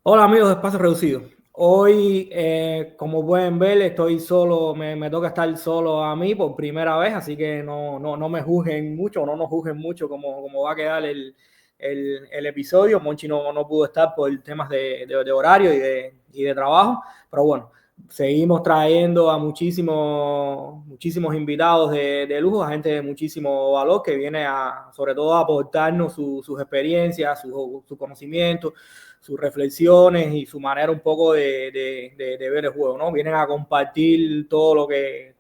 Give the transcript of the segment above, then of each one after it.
Hola amigos de Espacio Reducido. Hoy, como pueden ver, estoy solo, me toca estar solo a mí por primera vez, así que no me juzguen mucho, o no nos juzguen mucho como va a quedar el episodio. Monchi no pudo estar por temas de horario y de trabajo, pero bueno, seguimos trayendo a muchísimos invitados de lujo, a gente de muchísimo valor que viene sobre todo a aportarnos sus experiencias, su conocimiento, sus reflexiones y su manera un poco de ver el juego, ¿no? Vienen a compartir todo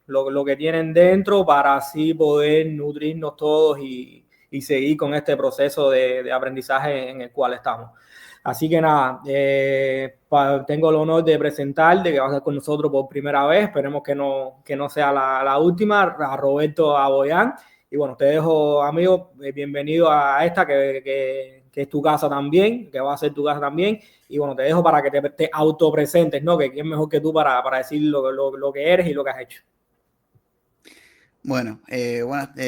lo que tienen dentro para así poder nutrirnos todos y seguir con este proceso de aprendizaje en el cual estamos. Así que nada, tengo el honor de presentarte, que va a estar con nosotros por primera vez, esperemos que no sea la última, a Roberto Aboyán. Y bueno, te dejo, amigo, bienvenido a esta que es tu casa también, que va a ser tu casa también. Y bueno, te dejo para que te autopresentes, ¿no? Que quién mejor que tú para decir lo que eres y lo que has hecho. Bueno,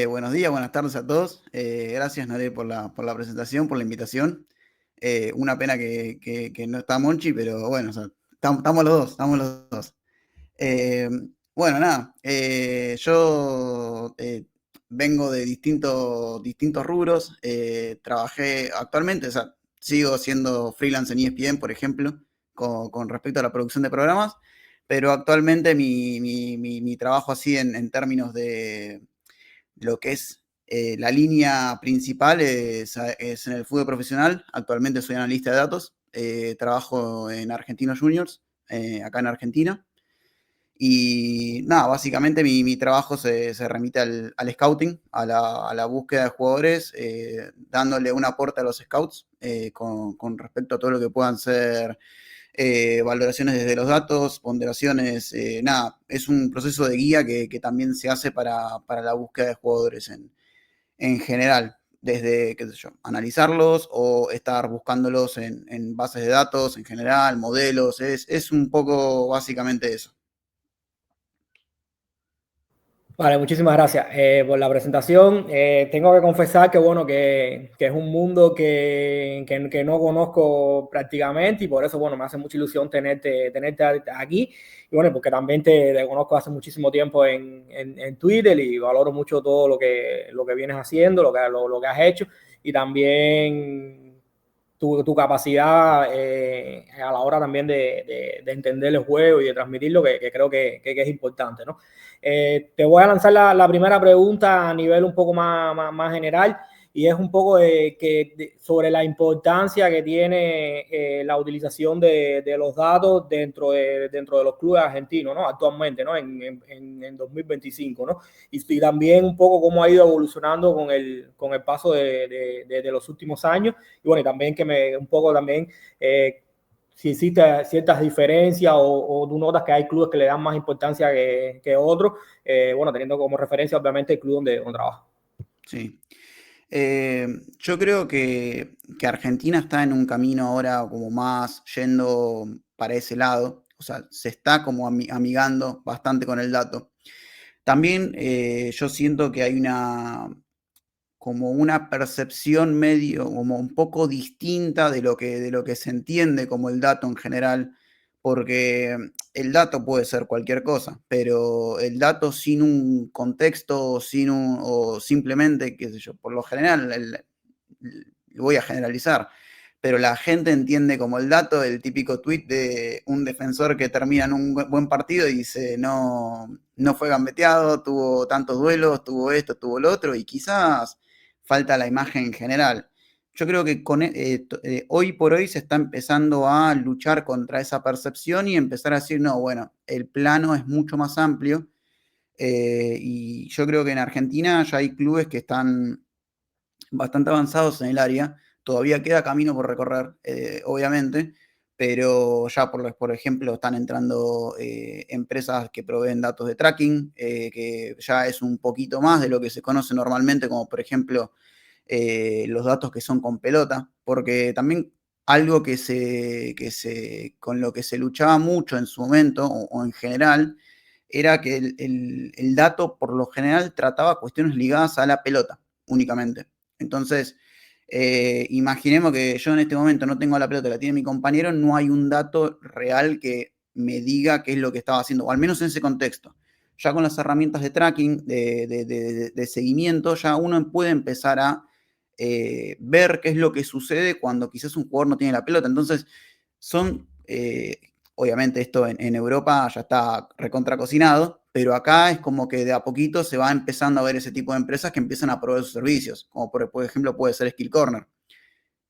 buenos días, buenas tardes a todos. Gracias, Nare, por la presentación, por la invitación. Una pena que no está Monchi, pero bueno, o sea, estamos los dos, estamos los dos. Eh, bueno, nada, yo vengo de distintos rubros. Trabajé actualmente, o sea, sigo siendo freelance en ESPN, por ejemplo, con respecto a la producción de programas, pero actualmente mi trabajo así en términos de lo que es la línea principal es en el fútbol profesional. Actualmente soy analista de datos, trabajo en Argentinos Juniors, acá en Argentina. Y nada, básicamente mi trabajo se remite al scouting, a la búsqueda de jugadores, dándole un aporte a los scouts con respecto a todo lo que puedan ser valoraciones desde los datos, ponderaciones, nada, es un proceso de guía que también se hace para la búsqueda de jugadores en general, desde, qué sé yo, analizarlos o estar buscándolos en bases de datos en general, modelos, es un poco básicamente eso. Vale, muchísimas gracias por la presentación. Tengo que confesar que, bueno, que es un mundo que no conozco prácticamente y por eso, bueno, me hace mucha ilusión tenerte aquí. Y bueno, porque también te conozco hace muchísimo tiempo en Twitter y valoro mucho todo lo que vienes haciendo, lo que has hecho y también tu capacidad a la hora también de entender el juego y de transmitirlo, que creo que es importante, ¿no? Te voy a lanzar la primera pregunta a nivel un poco más general y es un poco sobre la importancia que tiene la utilización de los datos dentro de los clubes argentinos, ¿no? Actualmente, ¿no? En 2025, ¿no? Y también un poco cómo ha ido evolucionando con el paso de los últimos años y bueno, y también un poco también si existe ciertas diferencias o tú notas que hay clubes que le dan más importancia que otros, bueno, teniendo como referencia obviamente el club donde trabaja. Sí. Yo creo que Argentina está en un camino ahora como más yendo para ese lado, o sea, se está como amigando bastante con el dato. También yo siento que hay como una percepción medio, como un poco distinta de lo que se entiende como el dato en general, porque el dato puede ser cualquier cosa, pero el dato sin un contexto, o simplemente, qué sé yo, por lo general, voy a generalizar, pero la gente entiende como el dato el típico tuit de un defensor que termina en un buen partido y dice, no fue gambeteado, tuvo tantos duelos, tuvo esto, tuvo lo otro, y quizás falta la imagen en general. Yo creo que hoy por hoy se está empezando a luchar contra esa percepción y empezar a decir, no, bueno, el plano es mucho más amplio, y yo creo que en Argentina ya hay clubes que están bastante avanzados en el área. Todavía queda camino por recorrer, obviamente, pero ya, por ejemplo, están entrando empresas que proveen datos de tracking, que ya es un poquito más de lo que se conoce normalmente, como por ejemplo los datos que son con pelota, porque también algo con lo que se luchaba mucho en su momento, o en general, era que el dato por lo general trataba cuestiones ligadas a la pelota únicamente. Entonces, Imaginemos que yo en este momento no tengo la pelota, la tiene mi compañero, no hay un dato real que me diga qué es lo que estaba haciendo, o al menos en ese contexto. Ya con las herramientas de tracking, de seguimiento, ya uno puede empezar a ver qué es lo que sucede cuando quizás un jugador no tiene la pelota. Entonces, son, obviamente esto en Europa ya está recontra cocinado, pero acá es como que de a poquito se va empezando a ver ese tipo de empresas que empiezan a proveer sus servicios, como por ejemplo puede ser Skill Corner,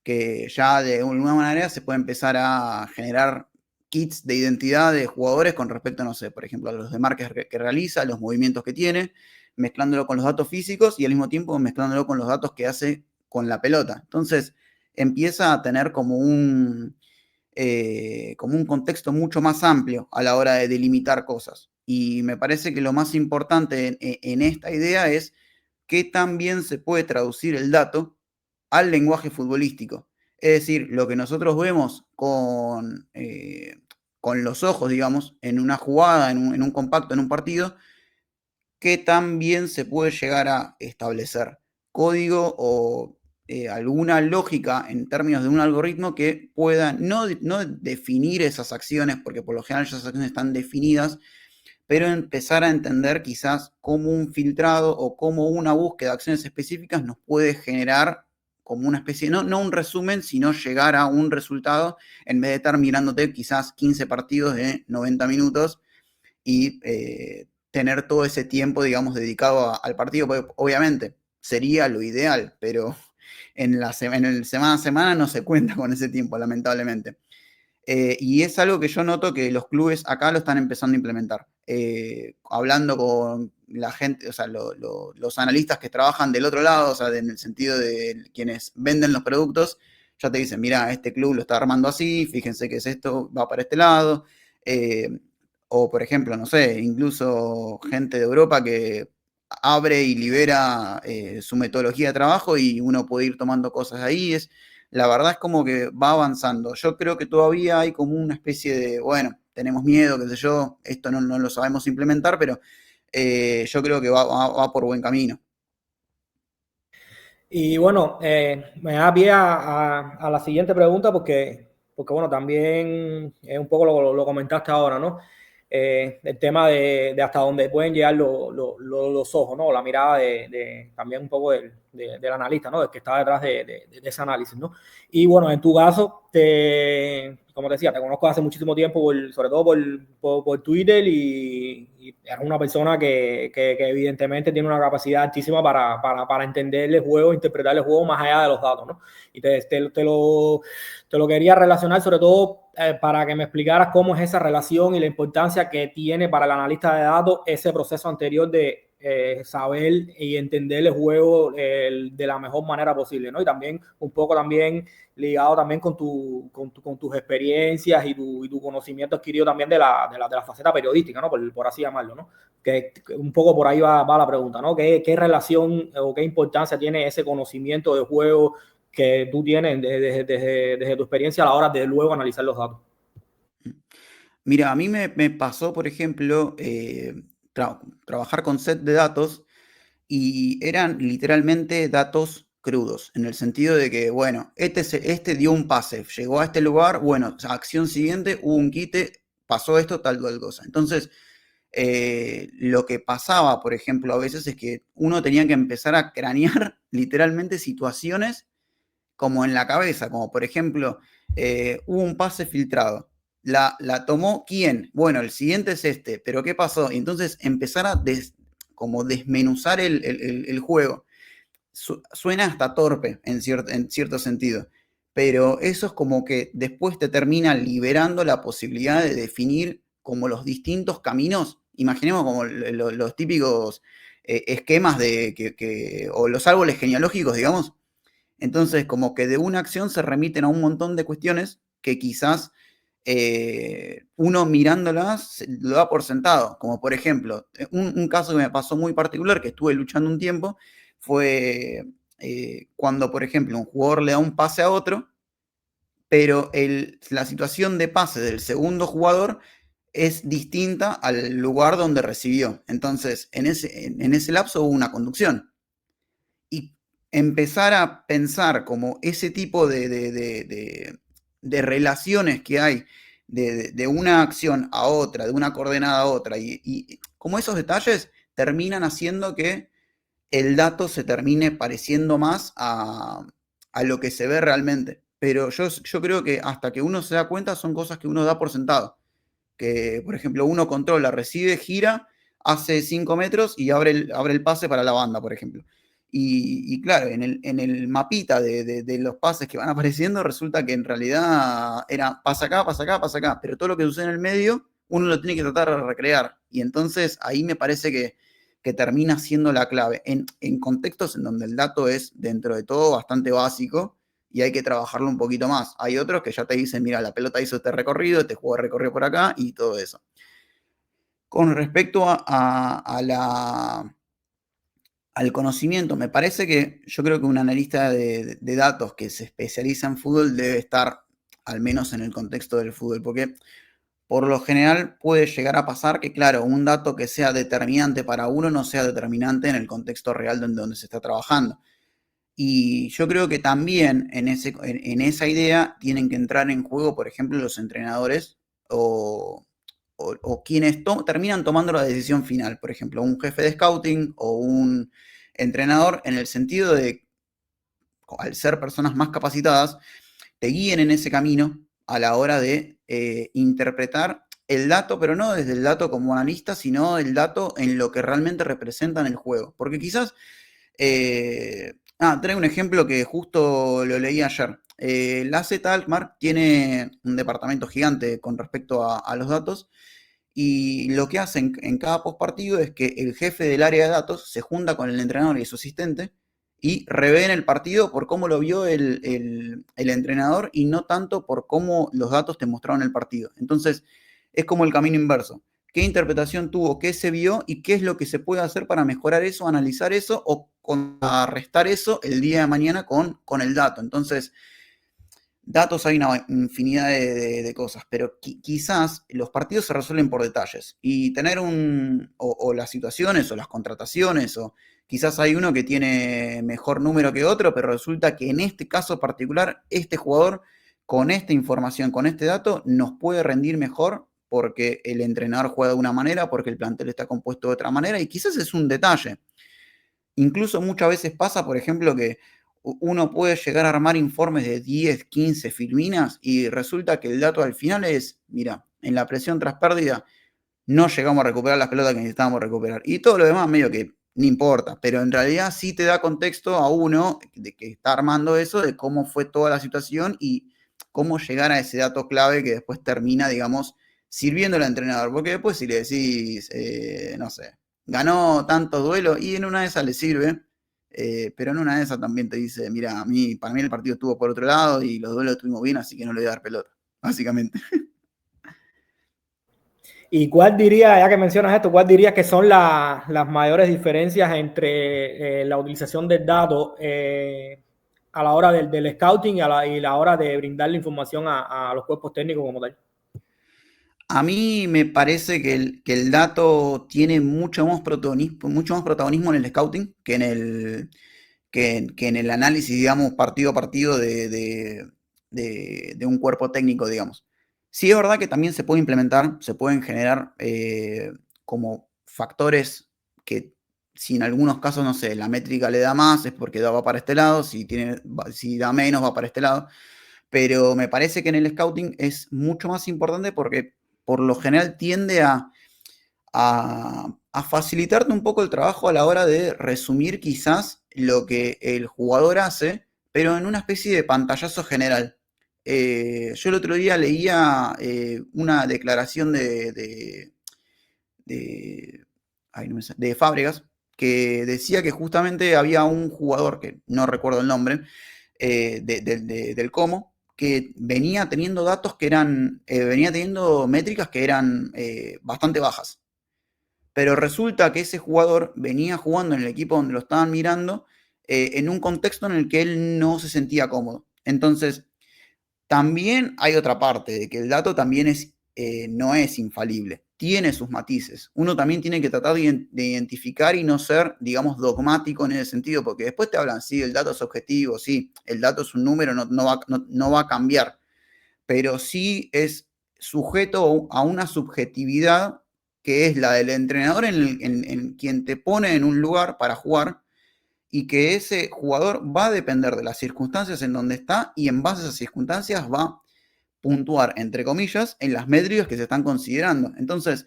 que ya de alguna manera se puede empezar a generar kits de identidad de jugadores con respecto, no sé, por ejemplo, a los demarques que realiza, los movimientos que tiene, mezclándolo con los datos físicos y al mismo tiempo mezclándolo con los datos que hace con la pelota. Entonces empieza a tener como un contexto mucho más amplio a la hora de delimitar cosas. Y me parece que lo más importante en esta idea es qué tan bien se puede traducir el dato al lenguaje futbolístico. Es decir, lo que nosotros vemos con los ojos, digamos, en una jugada, en un compacto, en un partido, qué tan bien se puede llegar a establecer código o alguna lógica en términos de un algoritmo que pueda no definir esas acciones, porque por lo general esas acciones están definidas, pero empezar a entender quizás cómo un filtrado o cómo una búsqueda de acciones específicas nos puede generar como una especie, no un resumen, sino llegar a un resultado en vez de estar mirándote quizás 15 partidos de 90 minutos y tener todo ese tiempo, digamos, dedicado al partido, porque obviamente sería lo ideal, pero en el semana a semana no se cuenta con ese tiempo, lamentablemente. Y es algo que yo noto que los clubes acá lo están empezando a implementar. Hablando con la gente, o sea, los analistas que trabajan del otro lado, o sea, en el sentido de quienes venden los productos, ya te dicen, mira, este club lo está armando así, fíjense que es esto, va para este lado. Eh, o, por ejemplo, no sé, incluso gente de Europa que abre y libera su metodología de trabajo y uno puede ir tomando cosas ahí. La verdad es como que va avanzando. Yo creo que todavía hay como una especie de, bueno, tenemos miedo, qué sé yo, esto no lo sabemos implementar, pero yo creo que va por buen camino. Y bueno, me da pie a la siguiente pregunta porque bueno, también es un poco lo comentaste ahora, ¿no? El tema de hasta dónde pueden llegar los ojos, ¿no? La mirada también un poco del analista, ¿no? Del que está detrás de ese análisis, ¿no? Y bueno, en tu caso, como te decía, te conozco hace muchísimo tiempo, sobre todo por Twitter y eres una persona que evidentemente tiene una capacidad altísima para entender el juego, interpretar el juego más allá de los datos, ¿no? Y te lo quería relacionar sobre todo para que me explicaras cómo es esa relación y la importancia que tiene para el analista de datos ese proceso anterior de saber y entender el juego de la mejor manera posible, ¿no? Y también un poco también ligado también con tus experiencias y tu conocimiento adquirido también de la faceta periodística, ¿no? Por así llamarlo, ¿no? Que un poco por ahí va la pregunta, ¿no? ¿Qué relación o qué importancia tiene ese conocimiento de juego que tú tienes desde tu experiencia a la hora de luego analizar los datos? Mira, a mí me pasó, por ejemplo, trabajar con set de datos y eran literalmente datos crudos, en el sentido de que, bueno, este dio un pase, llegó a este lugar, bueno, acción siguiente, hubo un quite, pasó esto, tal cosa. Entonces, lo que pasaba, por ejemplo, a veces es que uno tenía que empezar a cranear literalmente situaciones como en la cabeza, como por ejemplo, hubo un pase filtrado. La tomó quién? Bueno, el siguiente es este, pero ¿qué pasó? Y entonces empezar a como desmenuzar el juego. Suena hasta torpe en cierto sentido, pero eso es como que después te termina liberando la posibilidad de definir como los distintos caminos. Imaginemos como los típicos esquemas o los árboles genealógicos, digamos. Entonces, como que de una acción se remiten a un montón de cuestiones que quizás uno mirándolas lo da por sentado. Como por ejemplo, un caso que me pasó muy particular, que estuve luchando un tiempo, fue cuando, por ejemplo, un jugador le da un pase a otro, pero la situación de pase del segundo jugador es distinta al lugar donde recibió. Entonces, en ese lapso hubo una conducción. Y empezar a pensar como ese tipo de relaciones que hay de una acción a otra, de una coordenada a otra, y como esos detalles terminan haciendo que el dato se termine pareciendo más a lo que se ve realmente. Pero yo creo que hasta que uno se da cuenta son cosas que uno da por sentado. Que, por ejemplo, uno controla, recibe, gira, hace 5 metros y abre el pase para la banda, por ejemplo. Y claro, en el mapita de los pases que van apareciendo, resulta que en realidad era pasa acá, pasa acá, pasa acá. Pero todo lo que sucede en el medio, uno lo tiene que tratar de recrear. Y entonces ahí me parece que termina siendo la clave. En contextos en donde el dato es, dentro de todo, bastante básico y hay que trabajarlo un poquito más. Hay otros que ya te dicen, mira, la pelota hizo este recorrido, este juego recorrió por acá y todo eso. Con respecto al conocimiento, me parece que yo creo que un analista de datos que se especializa en fútbol debe estar al menos en el contexto del fútbol, porque por lo general puede llegar a pasar que, claro, un dato que sea determinante para uno no sea determinante en el contexto real donde se está trabajando. Y yo creo que también en esa idea tienen que entrar en juego, por ejemplo, los entrenadores o quienes terminan tomando la decisión final. Por ejemplo, un jefe de scouting o un entrenador, en el sentido de, al ser personas más capacitadas, te guíen en ese camino a la hora de interpretar el dato, pero no desde el dato como analista, sino el dato en lo que realmente representa en el juego. Porque quizás traigo un ejemplo que justo lo leí ayer. La Z Alkmaar tiene un departamento gigante con respecto a los datos y lo que hacen en cada postpartido es que el jefe del área de datos se junta con el entrenador y su asistente y revén el partido por cómo lo vio el entrenador y no tanto por cómo los datos te mostraron el partido. Entonces, es como el camino inverso. ¿Qué interpretación tuvo? ¿Qué se vio? ¿Y qué es lo que se puede hacer para mejorar eso, analizar eso o contrarrestar eso el día de mañana con el dato? Entonces, datos hay una infinidad de cosas, pero quizás los partidos se resuelven por detalles y tener o las situaciones o las contrataciones o quizás hay uno que tiene mejor número que otro, pero resulta que en este caso particular este jugador con esta información, con este dato, nos puede rendir mejor porque el entrenador juega de una manera, porque el plantel está compuesto de otra manera y quizás es un detalle. Incluso muchas veces pasa, por ejemplo, que uno puede llegar a armar informes de 10, 15 filminas y resulta que el dato al final es, mira, en la presión tras pérdida no llegamos a recuperar las pelotas que necesitábamos recuperar. Y todo lo demás medio que no importa, pero en realidad sí te da contexto a uno de que está armando eso, de cómo fue toda la situación y cómo llegar a ese dato clave que después termina, digamos, sirviendo al entrenador. Porque después si le decís, no sé, ganó tantos duelos y en una de esas le sirve, pero en una de esas también te dice, mira, para mí el partido estuvo por otro lado y los duelos estuvimos bien, así que no le voy a dar pelota, básicamente. ¿Y cuál diría, ya que mencionas esto, cuál dirías que son las mayores diferencias entre la utilización del dato a la hora del scouting y la hora de brindar la información a los cuerpos técnicos como tal? A mí me parece que el dato tiene mucho más protagonismo en el scouting que en el análisis, digamos, partido a partido de un cuerpo técnico, digamos. Sí es verdad que también se puede implementar, se pueden generar como factores que si en algunos casos, no sé, la métrica le da más es porque va para este lado, si da menos va para este lado, pero me parece que en el scouting es mucho más importante porque por lo general tiende a facilitarte un poco el trabajo a la hora de resumir quizás lo que el jugador hace, pero en una especie de pantallazo general. Yo el otro día leía una declaración de, de Fábregas que decía que justamente había un jugador, que no recuerdo el nombre, del Como, que venía teniendo datos que venía teniendo métricas que eran bastante bajas. Pero resulta que ese jugador venía jugando en el equipo donde lo estaban mirando en un contexto en el que él no se sentía cómodo. Entonces, también hay otra parte, de que el dato también no es infalible. tiene sus matices. Uno también tiene que tratar de identificar y no ser, digamos, dogmático en ese sentido, porque después te hablan, sí, el dato es objetivo, sí, el dato es un número, no va a cambiar, pero sí es sujeto a una subjetividad que es la del entrenador en quien te pone en un lugar para jugar, y que ese jugador va a depender de las circunstancias en donde está y en base a esas circunstancias va a puntuar, entre comillas, en las métricas que se están considerando. Entonces,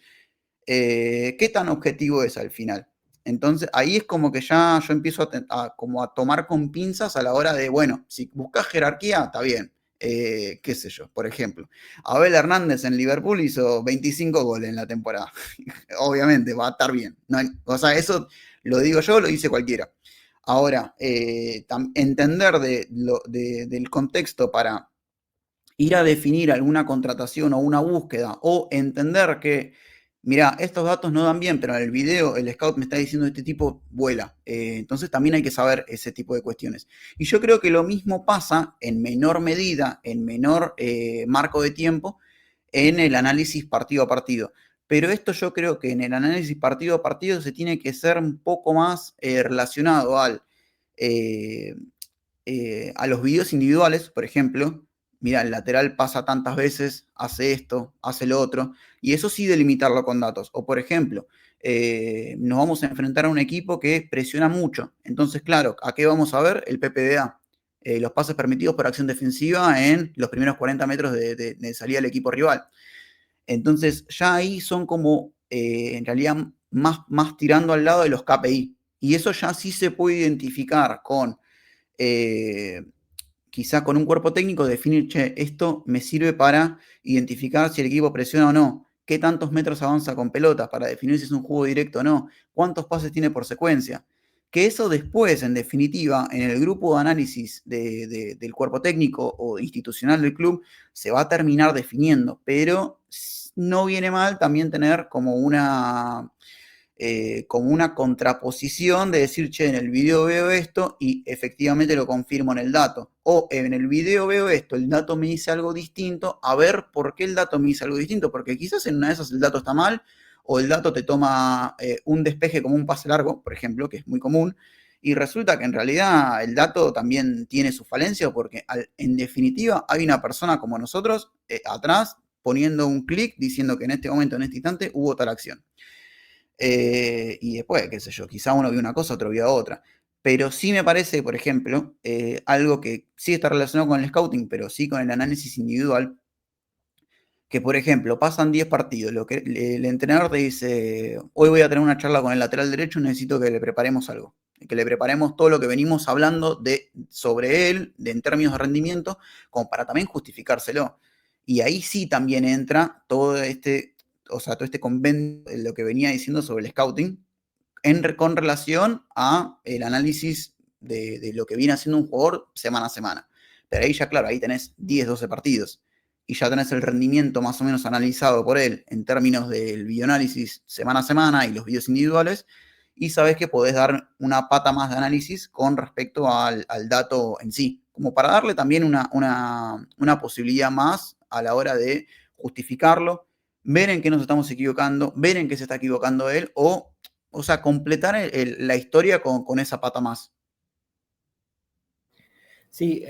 ¿qué tan objetivo es al final? Entonces, ahí es como que ya yo empiezo como a tomar con pinzas a la hora de, bueno, si buscas jerarquía, está bien. Qué sé yo, por ejemplo, Abel Hernández en Liverpool hizo 25 goles en la temporada. Obviamente, va a estar bien. No hay, o sea, eso lo digo yo, lo dice cualquiera. Ahora, entender del contexto para ir a definir alguna contratación o una búsqueda, o entender que, mira, estos datos no dan bien, pero en el video el scout me está diciendo este tipo vuela. Entonces también hay que saber ese tipo de cuestiones. Y yo creo que lo mismo pasa en menor medida, en menor marco de tiempo, en el análisis partido a partido. Pero esto yo creo que en el análisis partido a partido se tiene que ser un poco más relacionado eh, a los videos individuales, por ejemplo. Mira, el lateral pasa tantas veces, hace esto, hace lo otro, y eso sí delimitarlo con datos. O por ejemplo, nos vamos a enfrentar a un equipo que presiona mucho. Entonces, claro, ¿a qué vamos a ver? El PPDA. Los pases permitidos por acción defensiva en los primeros 40 metros de salida del equipo rival. Entonces, ya ahí son como, en realidad, más tirando al lado de los KPI. Y eso ya sí se puede identificar con quizá con un cuerpo técnico definir, che, esto me sirve para identificar si el equipo presiona o no, qué tantos metros avanza con pelotas para definir si es un juego directo o no, cuántos pases tiene por secuencia. Que eso después, en definitiva, en el grupo de análisis del cuerpo técnico o institucional del club, se va a terminar definiendo, pero no viene mal también tener como una contraposición de decir, che, en el video veo esto y efectivamente lo confirmo en el dato. O en el video veo esto, el dato me dice algo distinto, a ver por qué el dato me dice algo distinto, porque quizás en una de esas el dato está mal, o el dato te toma un despeje como un pase largo, por ejemplo, que es muy común, y resulta que en realidad el dato también tiene su falencia, porque en definitiva hay una persona como nosotros atrás poniendo un clic diciendo que en este momento, en este instante, hubo tal acción. Y después, qué sé yo, quizá uno vio una cosa, otro vio otra. Pero sí me parece, por ejemplo, algo que sí está relacionado con el scouting, pero sí con el análisis individual, que por ejemplo, pasan 10 partidos, lo que el entrenador te dice, hoy voy a tener una charla con el lateral derecho, necesito que le preparemos algo, que le preparemos todo lo que venimos hablando sobre él, en términos de rendimiento, como para también justificárselo. Y ahí sí también entra todo este convenio de lo que venía diciendo sobre el scouting, con relación a el análisis de lo que viene haciendo un jugador semana a semana. Pero ahí ya, claro, ahí tenés 10, 12 partidos y ya tenés el rendimiento más o menos analizado por él en términos del videoanálisis semana a semana y los videos individuales, y sabés que podés dar una pata más de análisis con respecto al dato en sí, como para darle también una posibilidad más a la hora de justificarlo, ver en qué nos estamos equivocando, ver en qué se está equivocando él, o sea, completar la historia con esa pata más. Sí,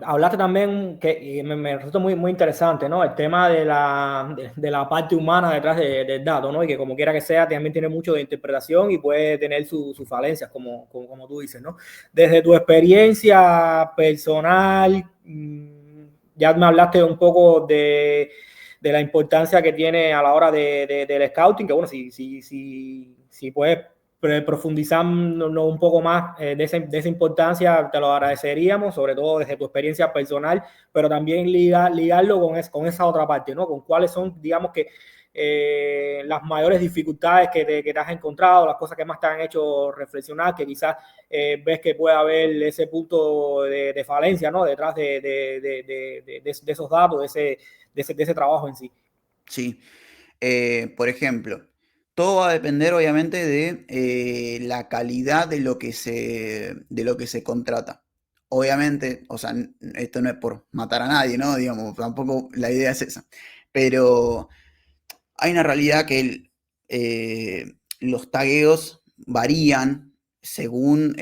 hablaste también que me resulta muy interesante, ¿no? El tema de la parte humana detrás del dato, ¿no? Y que como quiera que sea, también tiene mucho de interpretación y puede tener sus falencias, como tú dices, ¿no? Desde tu experiencia personal, ya me hablaste un poco de la importancia que tiene a la hora del scouting, que bueno, si puedes profundizando un poco más de esa importancia, te lo agradeceríamos, sobre todo desde tu experiencia personal, pero también ligarlo con esa otra parte, ¿no? Con cuáles son, digamos que, las mayores dificultades que te has encontrado, las cosas que más te han hecho reflexionar, que quizás ves que puede haber ese punto de falencia, ¿no? Detrás de esos datos, de ese trabajo en sí. Sí. Por ejemplo, todo va a depender obviamente de la calidad de lo que se contrata. Obviamente, o sea, esto no es por matar a nadie, ¿no? Digamos, tampoco la idea es esa. Pero Hay una realidad que los tagueos varían según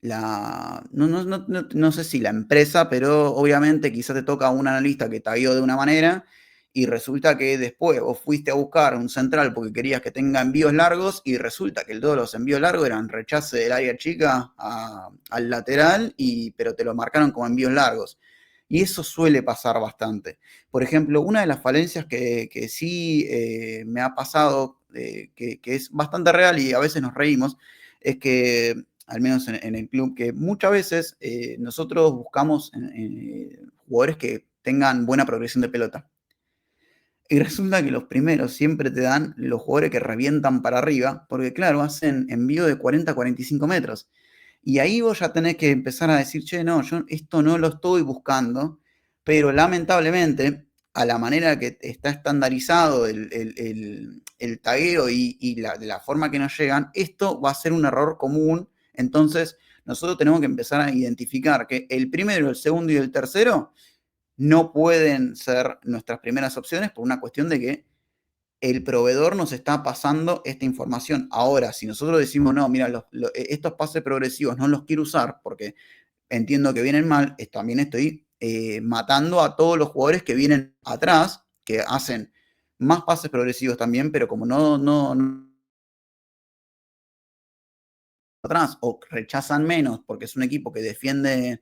no sé si la empresa, pero obviamente quizás te toca un analista que tagueó de una manera y resulta que después vos fuiste a buscar un central porque querías que tenga envíos largos y resulta que todos los envíos largos eran rechace del área chica al lateral, pero te lo marcaron como envíos largos. Y eso suele pasar bastante. Por ejemplo, una de las falencias que sí me ha pasado, que es bastante real y a veces nos reímos, es que, al menos en el club, que muchas veces nosotros buscamos jugadores que tengan buena progresión de pelota. Y resulta que los primeros siempre te dan los jugadores que revientan para arriba, porque claro, hacen envío de 40 a 45 metros. Y ahí vos ya tenés que empezar a decir, che, no, yo esto no lo estoy buscando, pero lamentablemente, a la manera que está estandarizado el tagueo de la forma que nos llegan, esto va a ser un error común. Entonces, nosotros tenemos que empezar a identificar que el primero, el segundo y el tercero no pueden ser nuestras primeras opciones por una cuestión de que el proveedor nos está pasando esta información. Ahora, si nosotros decimos, no, mira, estos pases progresivos no los quiero usar porque entiendo que vienen mal, también estoy matando a todos los jugadores que vienen atrás, que hacen más pases progresivos también, pero como no atrás o rechazan menos porque es un equipo que defienden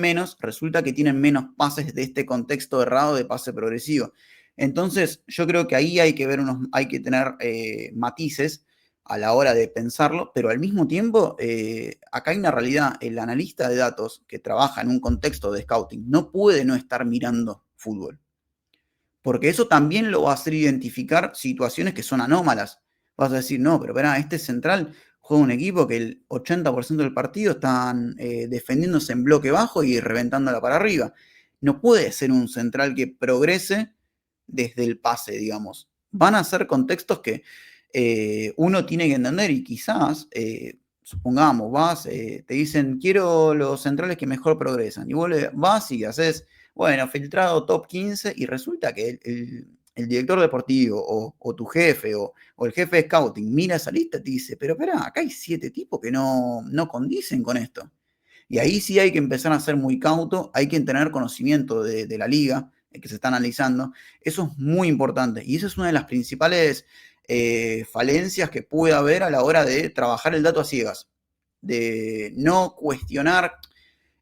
menos, resulta que tienen menos pases de este contexto errado de pase progresivo. Entonces, yo creo que ahí hay que hay que tener matices a la hora de pensarlo, pero al mismo tiempo, acá hay una realidad. El analista de datos que trabaja en un contexto de scouting no puede no estar mirando fútbol, porque eso también lo va a hacer identificar situaciones que son anómalas. Vas a decir, no, pero espera, este central juega un equipo que el 80% del partido están defendiéndose en bloque bajo y reventándola para arriba. No puede ser un central que progrese desde el pase, digamos. Van a ser contextos que uno tiene que entender y quizás, supongamos, te dicen, quiero los centrales que mejor progresan. Y vos vas y haces, bueno, filtrado top 15 y resulta que el director deportivo o tu jefe o el jefe de scouting mira esa lista y te dice, pero espera, acá hay 7 tipos que no condicen con esto. Y ahí sí hay que empezar a ser muy cauto, hay que tener conocimiento de la liga que se está analizando. Eso es muy importante y eso es una de las principales falencias que puede haber a la hora de trabajar el dato a ciegas, de no cuestionar.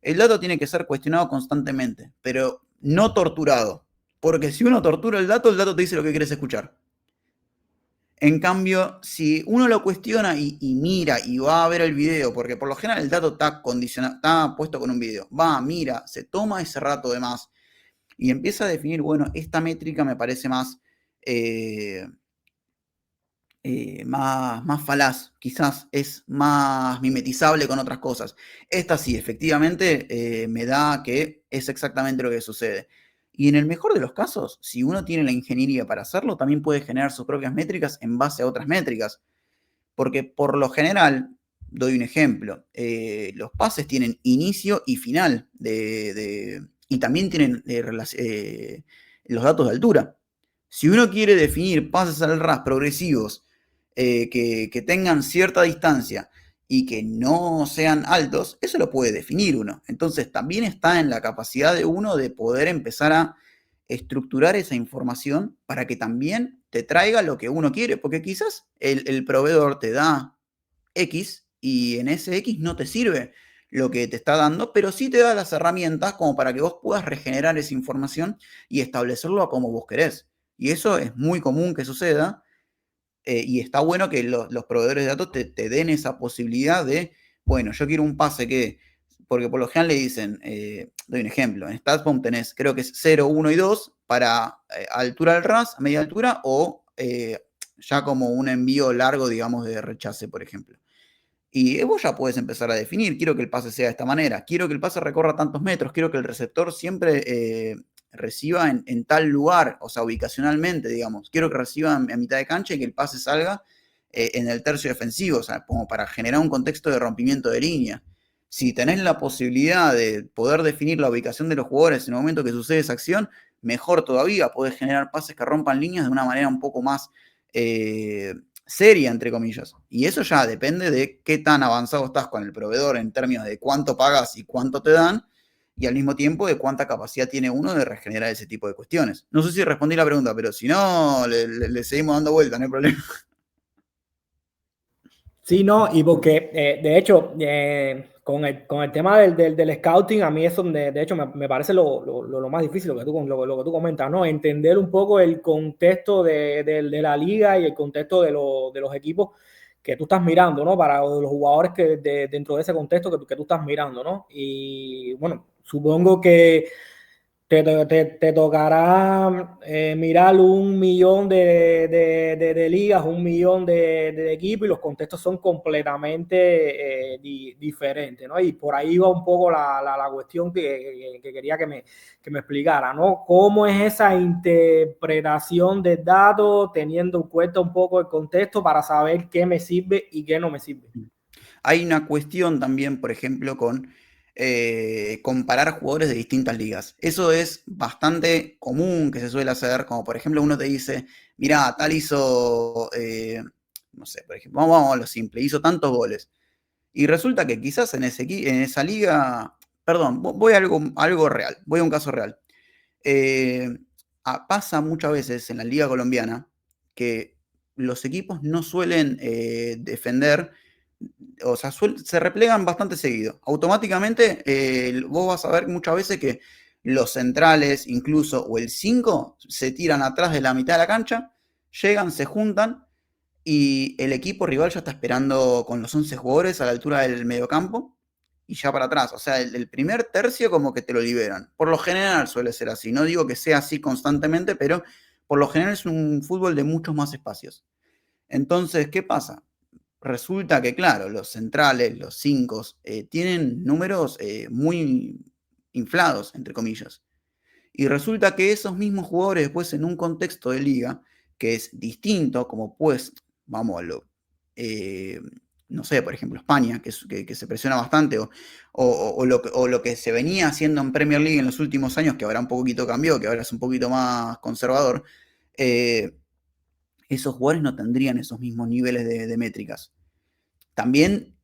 El dato tiene que ser cuestionado constantemente, pero no torturado, porque si uno tortura el dato te dice lo que quieres escuchar. En cambio, si uno lo cuestiona y mira y va a ver el video, porque por lo general el dato está condicionado, está puesto con un video, va, mira, se toma ese rato de más y empieza a definir, bueno, esta métrica me parece eh, más falaz, quizás es más mimetizable con otras cosas. Esta sí, efectivamente, me da que es exactamente lo que sucede. Y en el mejor de los casos, si uno tiene la ingeniería para hacerlo, también puede generar sus propias métricas en base a otras métricas. Porque por lo general, doy un ejemplo, los pases tienen inicio y final y también tienen los datos de altura. Si uno quiere definir pases al ras progresivos que tengan cierta distancia y que no sean altos, eso lo puede definir uno. Entonces también está en la capacidad de uno de poder empezar a estructurar esa información para que también te traiga lo que uno quiere, porque quizás el proveedor te da X y en ese X no te sirve lo que te está dando, pero sí te da las herramientas como para que vos puedas regenerar esa información y establecerlo a como vos querés. Y eso es muy común que suceda y está bueno que los proveedores de datos te den esa posibilidad de, bueno, yo quiero un pase porque por lo general le dicen, doy un ejemplo, en StatBomb tenés, creo que es 0, 1 y 2 para altura del RAS, media altura, o ya como un envío largo, digamos, de rechace, por ejemplo. Y vos ya puedes empezar a definir, quiero que el pase sea de esta manera, quiero que el pase recorra tantos metros, quiero que el receptor siempre reciba en tal lugar, o sea, ubicacionalmente, digamos. Quiero que reciba a mitad de cancha y que el pase salga en el tercio defensivo, o sea, como para generar un contexto de rompimiento de línea. Si tenés la posibilidad de poder definir la ubicación de los jugadores en el momento que sucede esa acción, mejor todavía, podés generar pases que rompan líneas de una manera un poco más seria, entre comillas. Y eso ya depende de qué tan avanzado estás con el proveedor en términos de cuánto pagas y cuánto te dan, y al mismo tiempo de cuánta capacidad tiene uno de regenerar ese tipo de cuestiones. No sé si respondí la pregunta, pero si no, le seguimos dando vuelta, no hay problema. Sí, no, y porque de hecho, con el tema del scouting, a mí eso de hecho me parece lo más difícil, lo que tú comentas, ¿no? Entender un poco el contexto de la liga y el contexto de los equipos que tú estás mirando, ¿no? Para los jugadores dentro de ese contexto que tú estás mirando, ¿no? Y bueno, supongo que te tocará mirar 1 millón de ligas, 1 millón de equipos, y los contextos son completamente diferentes, ¿no? Y por ahí va un poco la cuestión que quería que me explicara, ¿no? ¿Cómo es esa interpretación de datos teniendo en cuenta un poco el contexto para saber qué me sirve y qué no me sirve? Hay una cuestión también, por ejemplo, con comparar jugadores de distintas ligas. Eso es bastante común que se suele hacer, como por ejemplo uno te dice, mira, tal hizo, no sé, por ejemplo, vamos a lo simple, hizo tantos goles. Y resulta que quizás en esa liga, perdón, voy a algo real, voy a un caso real. Eh, Pasa muchas veces en la liga colombiana que los equipos no suelen defender, o sea, se replegan bastante seguido. Automáticamente vos vas a ver muchas veces que los centrales, incluso, o el 5, se tiran atrás de la mitad de la cancha, llegan, se juntan y el equipo rival ya está esperando con los 11 jugadores a la altura del mediocampo y ya para atrás. O sea, el primer tercio como que te lo liberan. Por lo general suele ser así. No digo que sea así constantemente, pero por lo general es un fútbol de muchos más espacios. Entonces, ¿qué pasa? Resulta que, claro, los centrales, los 5, tienen números muy inflados, entre comillas. Y resulta que esos mismos jugadores después en un contexto de liga que es distinto, como pues, vamos a lo, eh, no sé, por ejemplo, España, que se presiona bastante, o lo que se venía haciendo en Premier League en los últimos años, que ahora un poquito cambió, que ahora es un poquito más conservador, eh, esos jugadores no tendrían esos mismos niveles de métricas. También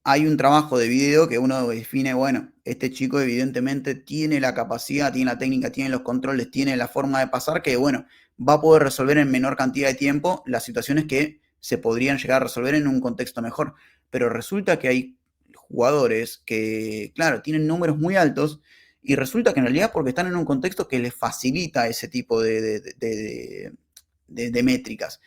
hay un trabajo de video que uno define, bueno, este chico evidentemente tiene la capacidad, tiene la técnica, tiene los controles, tiene la forma de pasar que, bueno, va a poder resolver en menor cantidad de tiempo las situaciones que se podrían llegar a resolver en un contexto mejor. Pero resulta que hay jugadores que, claro, tienen números muy altos y resulta que en realidad porque están en un contexto que les facilita ese tipo de métricas.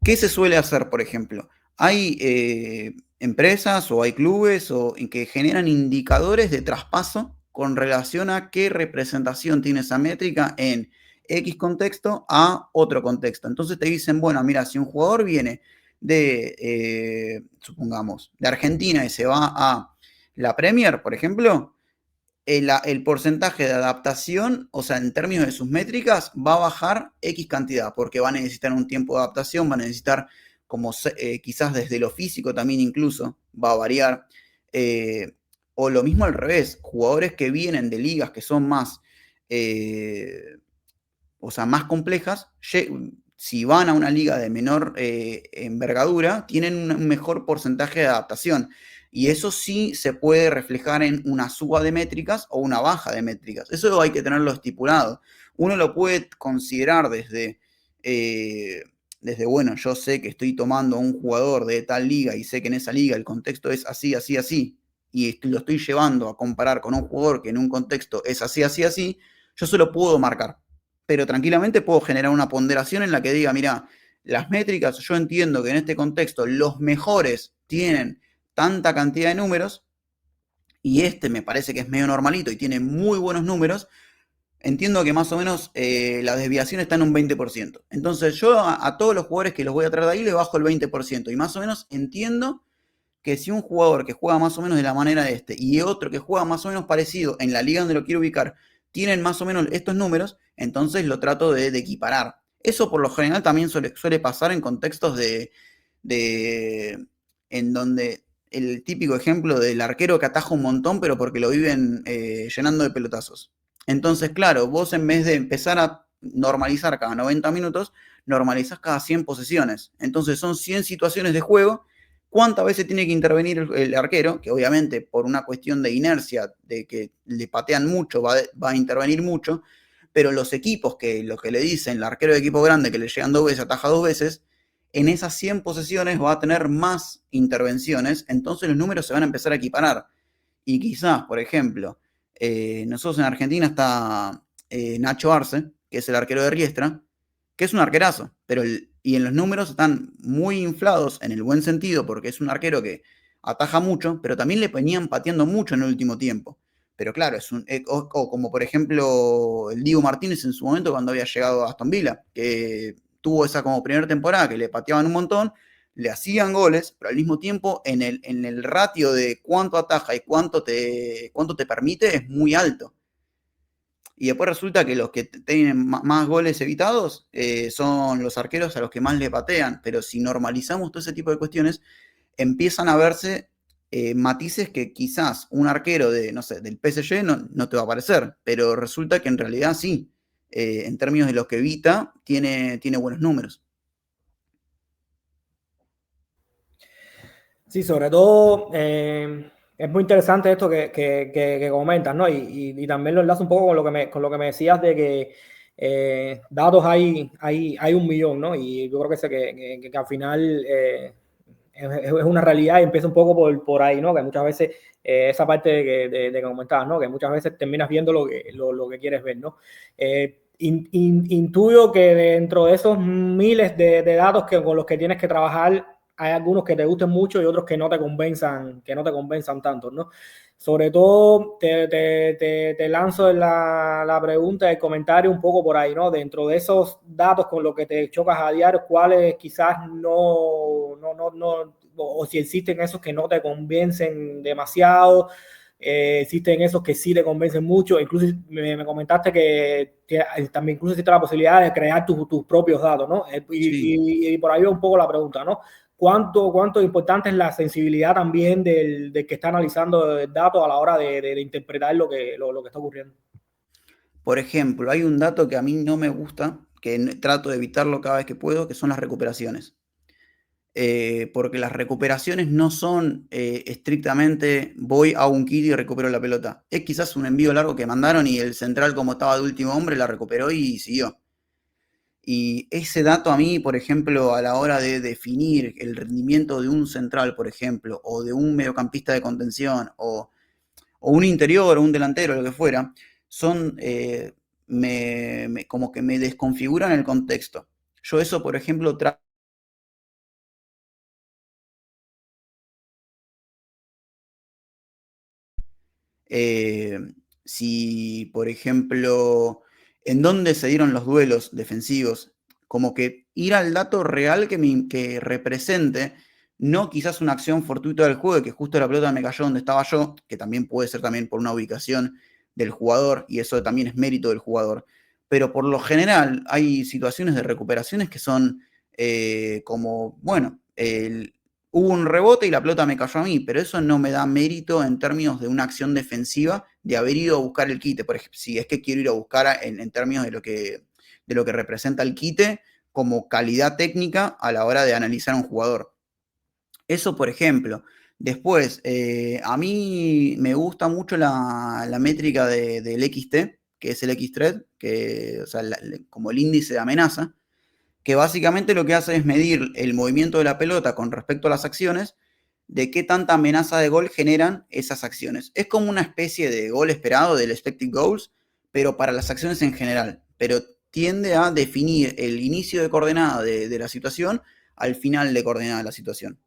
¿Qué se suele hacer, por ejemplo? Hay empresas o hay clubes que generan indicadores de traspaso con relación a qué representación tiene esa métrica en X contexto a otro contexto. Entonces te dicen, bueno, mira, si un jugador viene supongamos, de Argentina y se va a la Premier, por ejemplo, el porcentaje de adaptación, o sea, en términos de sus métricas, va a bajar X cantidad, porque va a necesitar un tiempo de adaptación, va a necesitar, como quizás desde lo físico también incluso, va a variar. Eh, o lo mismo al revés, jugadores que vienen de ligas que son más, o sea, más complejas, si van a una liga de menor envergadura, tienen un mejor porcentaje de adaptación. Y eso sí se puede reflejar en una suba de métricas o una baja de métricas. Eso hay que tenerlo estipulado. Uno lo puede considerar bueno, yo sé que estoy tomando a un jugador de tal liga y sé que en esa liga el contexto es así, así, así, y lo estoy llevando a comparar con un jugador que en un contexto es así, así, así, yo se lo puedo marcar. Pero tranquilamente puedo generar una ponderación en la que diga, mira, las métricas, yo entiendo que en este contexto los mejores tienen tanta cantidad de números y este me parece que es medio normalito y tiene muy buenos números, entiendo que más o menos la desviación está en un 20%. Entonces yo a todos los jugadores que los voy a traer de ahí le bajo el 20% y más o menos entiendo que si un jugador que juega más o menos de la manera de este y otro que juega más o menos parecido en la liga donde lo quiero ubicar tienen más o menos estos números, entonces lo trato de equiparar. Eso por lo general también suele pasar en contextos de en donde el típico ejemplo del arquero que ataja un montón, pero porque lo viven llenando de pelotazos. Entonces, claro, vos en vez de empezar a normalizar cada 90 minutos, normalizás cada 100 posesiones. Entonces son 100 situaciones de juego. ¿Cuántas veces tiene que intervenir el arquero? Que obviamente por una cuestión de inercia, de que le patean mucho, va a intervenir mucho, pero los equipos que lo que le dicen, el arquero de equipo grande que le llegan 2 veces, ataja 2 veces, en esas 100 posesiones va a tener más intervenciones, entonces los números se van a empezar a equiparar. Y quizás, por ejemplo, nosotros en Argentina está Nacho Arce, que es el arquero de Riestra, que es un arquerazo, y en los números están muy inflados en el buen sentido, porque es un arquero que ataja mucho, pero también le venían pateando mucho en el último tiempo. Pero claro, o como por ejemplo el Diego Martínez en su momento cuando había llegado a Aston Villa, que tuvo esa como primera temporada que le pateaban un montón, le hacían goles, pero al mismo tiempo en el ratio de cuánto ataja y cuánto te permite es muy alto. Y después resulta que los que tienen más goles evitados son los arqueros a los que más le patean. Pero si normalizamos todo ese tipo de cuestiones, empiezan a verse matices que quizás un arquero de, no sé, del PSG no te va a parecer, pero resulta que en realidad sí. En términos de los que evita, tiene buenos números. Sí, sobre todo es muy interesante esto que comentas, ¿no? Y también lo enlazo un poco con lo que me decías de que datos hay un millón, ¿no? Y yo creo que al final es una realidad y empieza un poco por ahí, ¿no? Que muchas veces esa parte de que comentabas, ¿no? Que muchas veces terminas viendo lo que quieres ver, ¿no? Intuyo que dentro de esos miles de datos con los que tienes que trabajar, hay algunos que te gusten mucho y otros que no te convenzan tanto, ¿no? Sobre todo te lanzo la pregunta, el comentario un poco por ahí, ¿no? Dentro de esos datos con los que te chocas a diario, ¿cuáles quizás no, o si existen esos que no te convencen demasiado? Existen esos que sí te convencen mucho, incluso me comentaste que también incluso existe la posibilidad de crear tus propios datos, ¿no? Sí. Y por ahí va un poco la pregunta, ¿no? ¿Cuánto importante es la sensibilidad también del que está analizando el dato a la hora de interpretar lo que está ocurriendo? Por ejemplo, hay un dato que a mí no me gusta, que trato de evitarlo cada vez que puedo, que son las recuperaciones. Porque las recuperaciones no son estrictamente voy a un kit y recupero la pelota. Es quizás un envío largo que mandaron y el central, como estaba de último hombre, la recuperó y siguió. Y ese dato a mí, por ejemplo, a la hora de definir el rendimiento de un central, por ejemplo, o de un mediocampista de contención, o un interior, o un delantero, lo que fuera, son como que me desconfiguran el contexto. Yo eso, por ejemplo, eh, si, por ejemplo, en dónde se dieron los duelos defensivos, como que ir al dato real que represente, no quizás una acción fortuita del juego, que justo la pelota me cayó donde estaba yo, que también puede ser también por una ubicación del jugador, y eso también es mérito del jugador. Pero por lo general hay situaciones de recuperaciones que son como, bueno, hubo un rebote y la pelota me cayó a mí, pero eso no me da mérito en términos de una acción defensiva de haber ido a buscar el quite. Por ejemplo, si es que quiero ir a buscar en términos de lo que representa el quite como calidad técnica a la hora de analizar a un jugador. Eso, por ejemplo. Después, a mí me gusta mucho la métrica del XT, que es el X-Thread, que, o sea, como el índice de amenaza, que básicamente lo que hace es medir el movimiento de la pelota con respecto a las acciones, de qué tanta amenaza de gol generan esas acciones. Es como una especie de gol esperado del expected goals, pero para las acciones en general. Pero tiende a definir el inicio de coordenada de la situación al final de coordenada de la situación.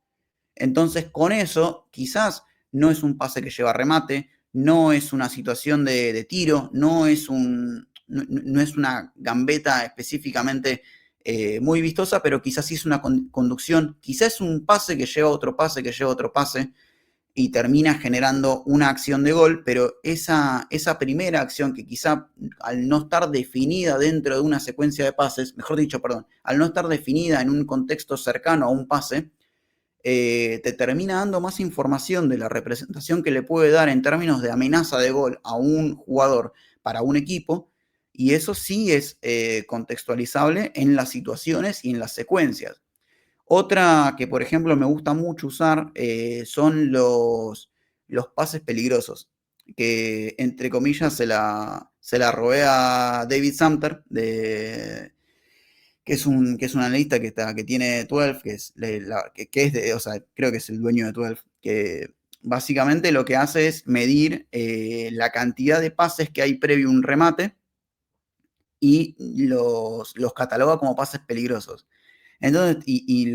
Entonces, con eso, quizás no es un pase que lleva remate, no es una situación de tiro, no es una gambeta específicamente muy vistosa, pero quizás sí es una conducción, quizás es un pase que lleva otro pase, que lleva otro pase, y termina generando una acción de gol, pero esa primera acción que quizá al no estar definida dentro de una secuencia de pases, mejor dicho, perdón, al no estar definida en un contexto cercano a un pase, te termina dando más información de la representación que le puede dar en términos de amenaza de gol a un jugador para un equipo, y eso sí es contextualizable en las situaciones y en las secuencias. Otra que, por ejemplo, me gusta mucho usar son los pases peligrosos, que entre comillas se la robé a David Sumter, que es un analista que tiene 12, que es o sea, creo que es el dueño de 12, que básicamente lo que hace es medir la cantidad de pases que hay previo a un remate y los cataloga como pases peligrosos. Entonces, y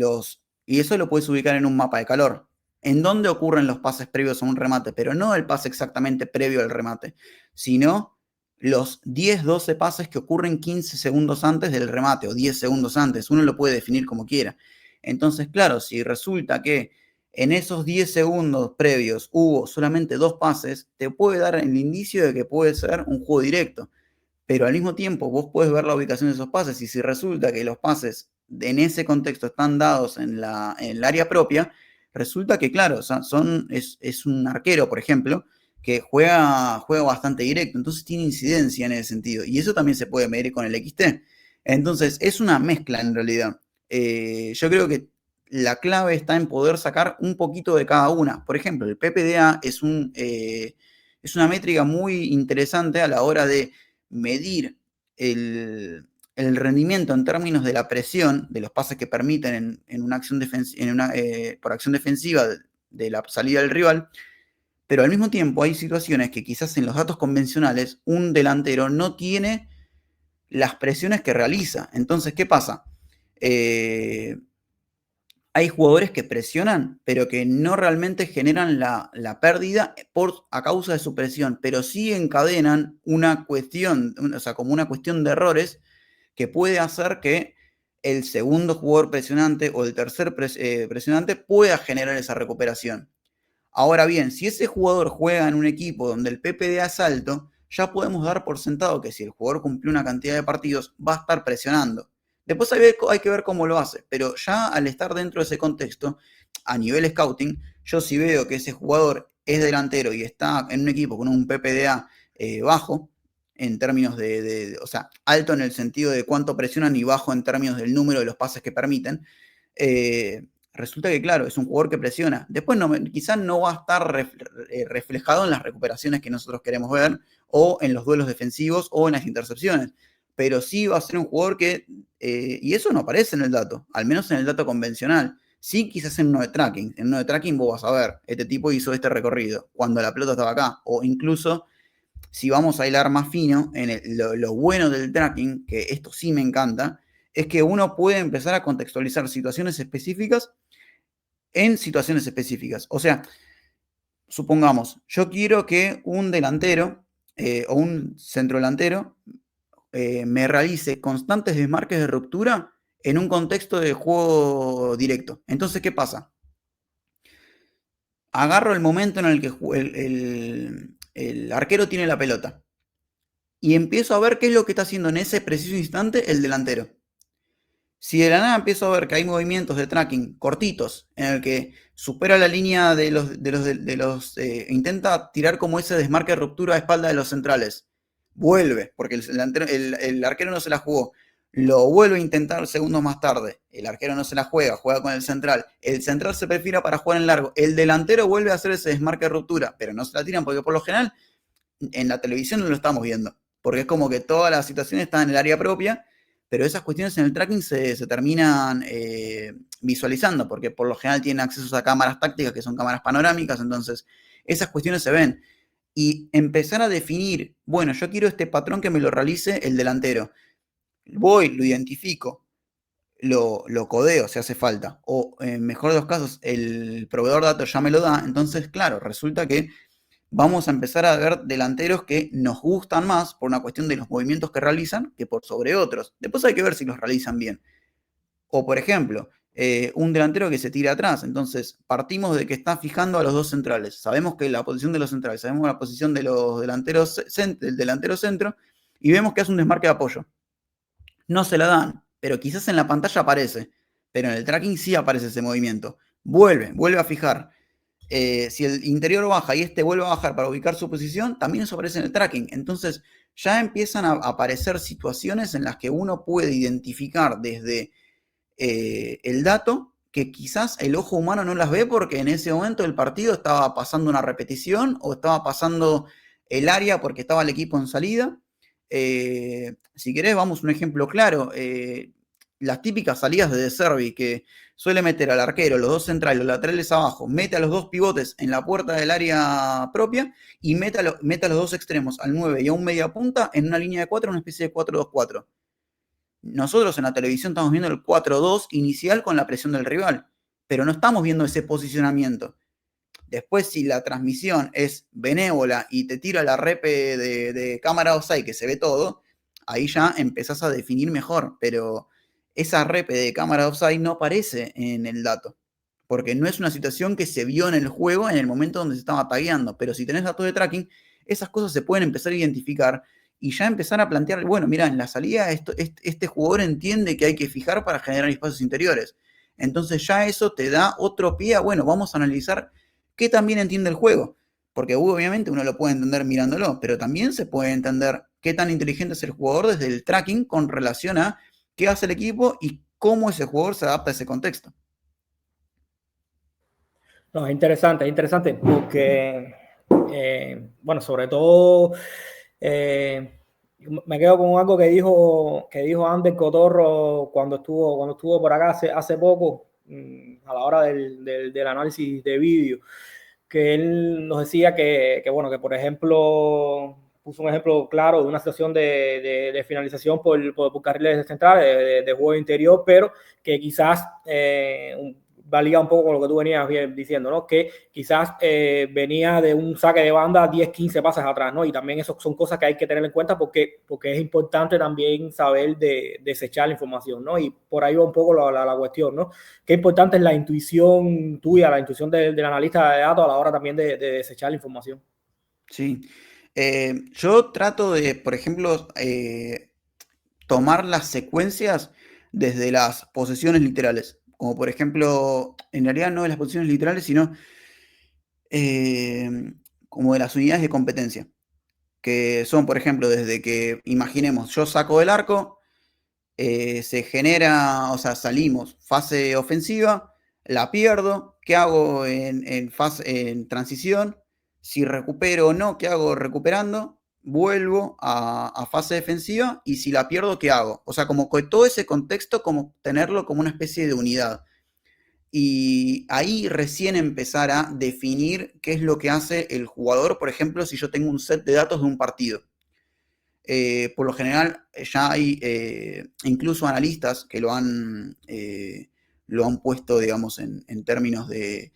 eso lo puedes ubicar en un mapa de calor. ¿En dónde ocurren los pases previos a un remate? Pero no el pase exactamente previo al remate, sino los 10, 12 pases que ocurren 15 segundos antes del remate o 10 segundos antes. Uno lo puede definir como quiera. Entonces, claro, si resulta que en esos 10 segundos previos hubo solamente 2 pases, te puede dar el indicio de que puede ser un juego directo. Pero al mismo tiempo vos puedes ver la ubicación de esos pases y si resulta que los pases en ese contexto están dados en el área propia, resulta que, claro, es un arquero, por ejemplo, que juega bastante directo, entonces tiene incidencia en ese sentido. Y eso también se puede medir con el XT. Entonces, es una mezcla en realidad. Yo creo que la clave está en poder sacar un poquito de cada una. Por ejemplo, el PPDA es una métrica muy interesante a la hora de medir el rendimiento en términos de la presión, de los pases que permiten en una acción por acción defensiva de la salida del rival, pero al mismo tiempo hay situaciones que quizás en los datos convencionales un delantero no tiene las presiones que realiza. Entonces, ¿qué pasa? Hay jugadores que presionan, pero que no realmente generan la pérdida a causa de su presión, pero sí encadenan una cuestión, o sea, como una cuestión de errores que puede hacer que el segundo jugador presionante o el tercer presionante pueda generar esa recuperación. Ahora bien, si ese jugador juega en un equipo donde el PPD es alto, ya podemos dar por sentado que si el jugador cumplió una cantidad de partidos, va a estar presionando. Después hay que ver cómo lo hace, pero ya al estar dentro de ese contexto, a nivel scouting, yo si veo que ese jugador es delantero y está en un equipo con un PPDA bajo, en términos o sea, alto en el sentido de cuánto presionan y bajo en términos del número de los pases que permiten, resulta que, claro, es un jugador que presiona. Después quizás no va a estar reflejado en las recuperaciones que nosotros queremos ver, o en los duelos defensivos, o en las intercepciones. Pero sí va a ser un jugador que, y eso no aparece en el dato, al menos en el dato convencional. Sí, quizás en uno de tracking. En uno de tracking vos vas a ver, este tipo hizo este recorrido cuando la pelota estaba acá. O incluso, si vamos a hilar más fino, lo bueno del tracking, que esto sí me encanta, es que uno puede empezar a contextualizar situaciones específicas en situaciones específicas. O sea, supongamos, yo quiero que un delantero o un centrodelantero me realice constantes desmarques de ruptura en un contexto de juego directo. Entonces, ¿qué pasa? Agarro el momento en el que el arquero tiene la pelota y empiezo a ver qué es lo que está haciendo en ese preciso instante el delantero. Si de la nada empiezo a ver que hay movimientos de tracking cortitos en el que supera la línea intenta tirar como ese desmarque de ruptura a espalda de los centrales, vuelve, porque el arquero no se la jugó, lo vuelve a intentar segundos más tarde, el arquero no se la juega con el central se prefiere para jugar en largo, el delantero vuelve a hacer ese desmarque de ruptura, pero no se la tiran porque por lo general en la televisión no lo estamos viendo, porque es como que toda la situación está en el área propia, pero esas cuestiones en el tracking se terminan visualizando, porque por lo general tienen acceso a cámaras tácticas, que son cámaras panorámicas, entonces esas cuestiones se ven. Y empezar a definir, bueno, yo quiero este patrón que me lo realice el delantero. Voy, lo identifico, lo codeo si hace falta, o en mejor de los casos, el proveedor de datos ya me lo da, entonces, claro, resulta que vamos a empezar a ver delanteros que nos gustan más por una cuestión de los movimientos que realizan que por sobre otros. Después hay que ver si los realizan bien. O, por ejemplo, un delantero que se tira atrás. Entonces, partimos de que está fijando a los dos centrales. Sabemos que la posición de los centrales, sabemos la posición de los delanteros, del delantero centro, y vemos que hace un desmarque de apoyo. No se la dan, pero quizás en la pantalla aparece. Pero en el tracking sí aparece ese movimiento. Vuelve a fijar. si el interior baja y este vuelve a bajar para ubicar su posición, también eso aparece en el tracking. Entonces ya empiezan a aparecer situaciones en las que uno puede identificar desde el dato que quizás el ojo humano no las ve porque en ese momento el partido estaba pasando una repetición o estaba pasando el área porque estaba el equipo en salida. Si querés, vamos a un ejemplo claro. Las típicas salidas de De Zerbi que suele meter al arquero, los dos centrales, los laterales abajo, mete a los dos pivotes en la puerta del área propia y mete a los dos extremos, al 9 y a un media punta, en una línea de 4, una especie de 4-2-4. Nosotros en la televisión estamos viendo el 4-2 inicial con la presión del rival, pero no estamos viendo ese posicionamiento. Después, si la transmisión es benévola y te tira la repe de cámara offside que se ve todo, ahí ya empezás a definir mejor, pero esa repe de cámara offside no aparece en el dato, porque no es una situación que se vio en el juego en el momento donde se estaba tagueando, pero si tenés datos de tracking, esas cosas se pueden empezar a identificar y ya empezar a plantear, bueno, mira, en la salida este jugador entiende que hay que fijar para generar espacios interiores. Entonces ya eso te da otro pie a, bueno, vamos a analizar qué también entiende el juego. Porque obviamente uno lo puede entender mirándolo, pero también se puede entender qué tan inteligente es el jugador desde el tracking con relación a qué hace el equipo y cómo ese jugador se adapta a ese contexto. No, es interesante porque, bueno, sobre todo me quedo con algo que dijo Ander Cotorro cuando estuvo por acá hace poco, a la hora del análisis de vídeo, que él nos decía bueno, que por ejemplo, puso un ejemplo claro de una situación de finalización por carriles centrales, de juego interior, pero que quizás va ligado un poco con lo que tú venías diciendo, ¿no? Que quizás venía de un saque de banda 10, 15 pases atrás, ¿no? Y también eso son cosas que hay que tener en cuenta porque es importante también saber desechar la información, ¿no? Y por ahí va un poco la cuestión, ¿no? Qué importante es la intuición tuya, la intuición del analista de datos a la hora también de desechar la información. Sí. Yo trato de, por ejemplo, tomar las secuencias desde las posesiones literales. Como por ejemplo, en realidad no de las posiciones literales, sino como de las unidades de competencia. Que son, por ejemplo, desde que, imaginemos, yo saco del arco, se genera, o sea, salimos, fase ofensiva, la pierdo, ¿qué hago en transición? Si recupero o no, ¿qué hago recuperando? Vuelvo a fase defensiva y si la pierdo, ¿qué hago? O sea, como que todo ese contexto, como tenerlo como una especie de unidad. Y ahí recién empezar a definir qué es lo que hace el jugador, por ejemplo, si yo tengo un set de datos de un partido. Por lo general ya hay incluso analistas que lo han puesto, digamos, en términos de,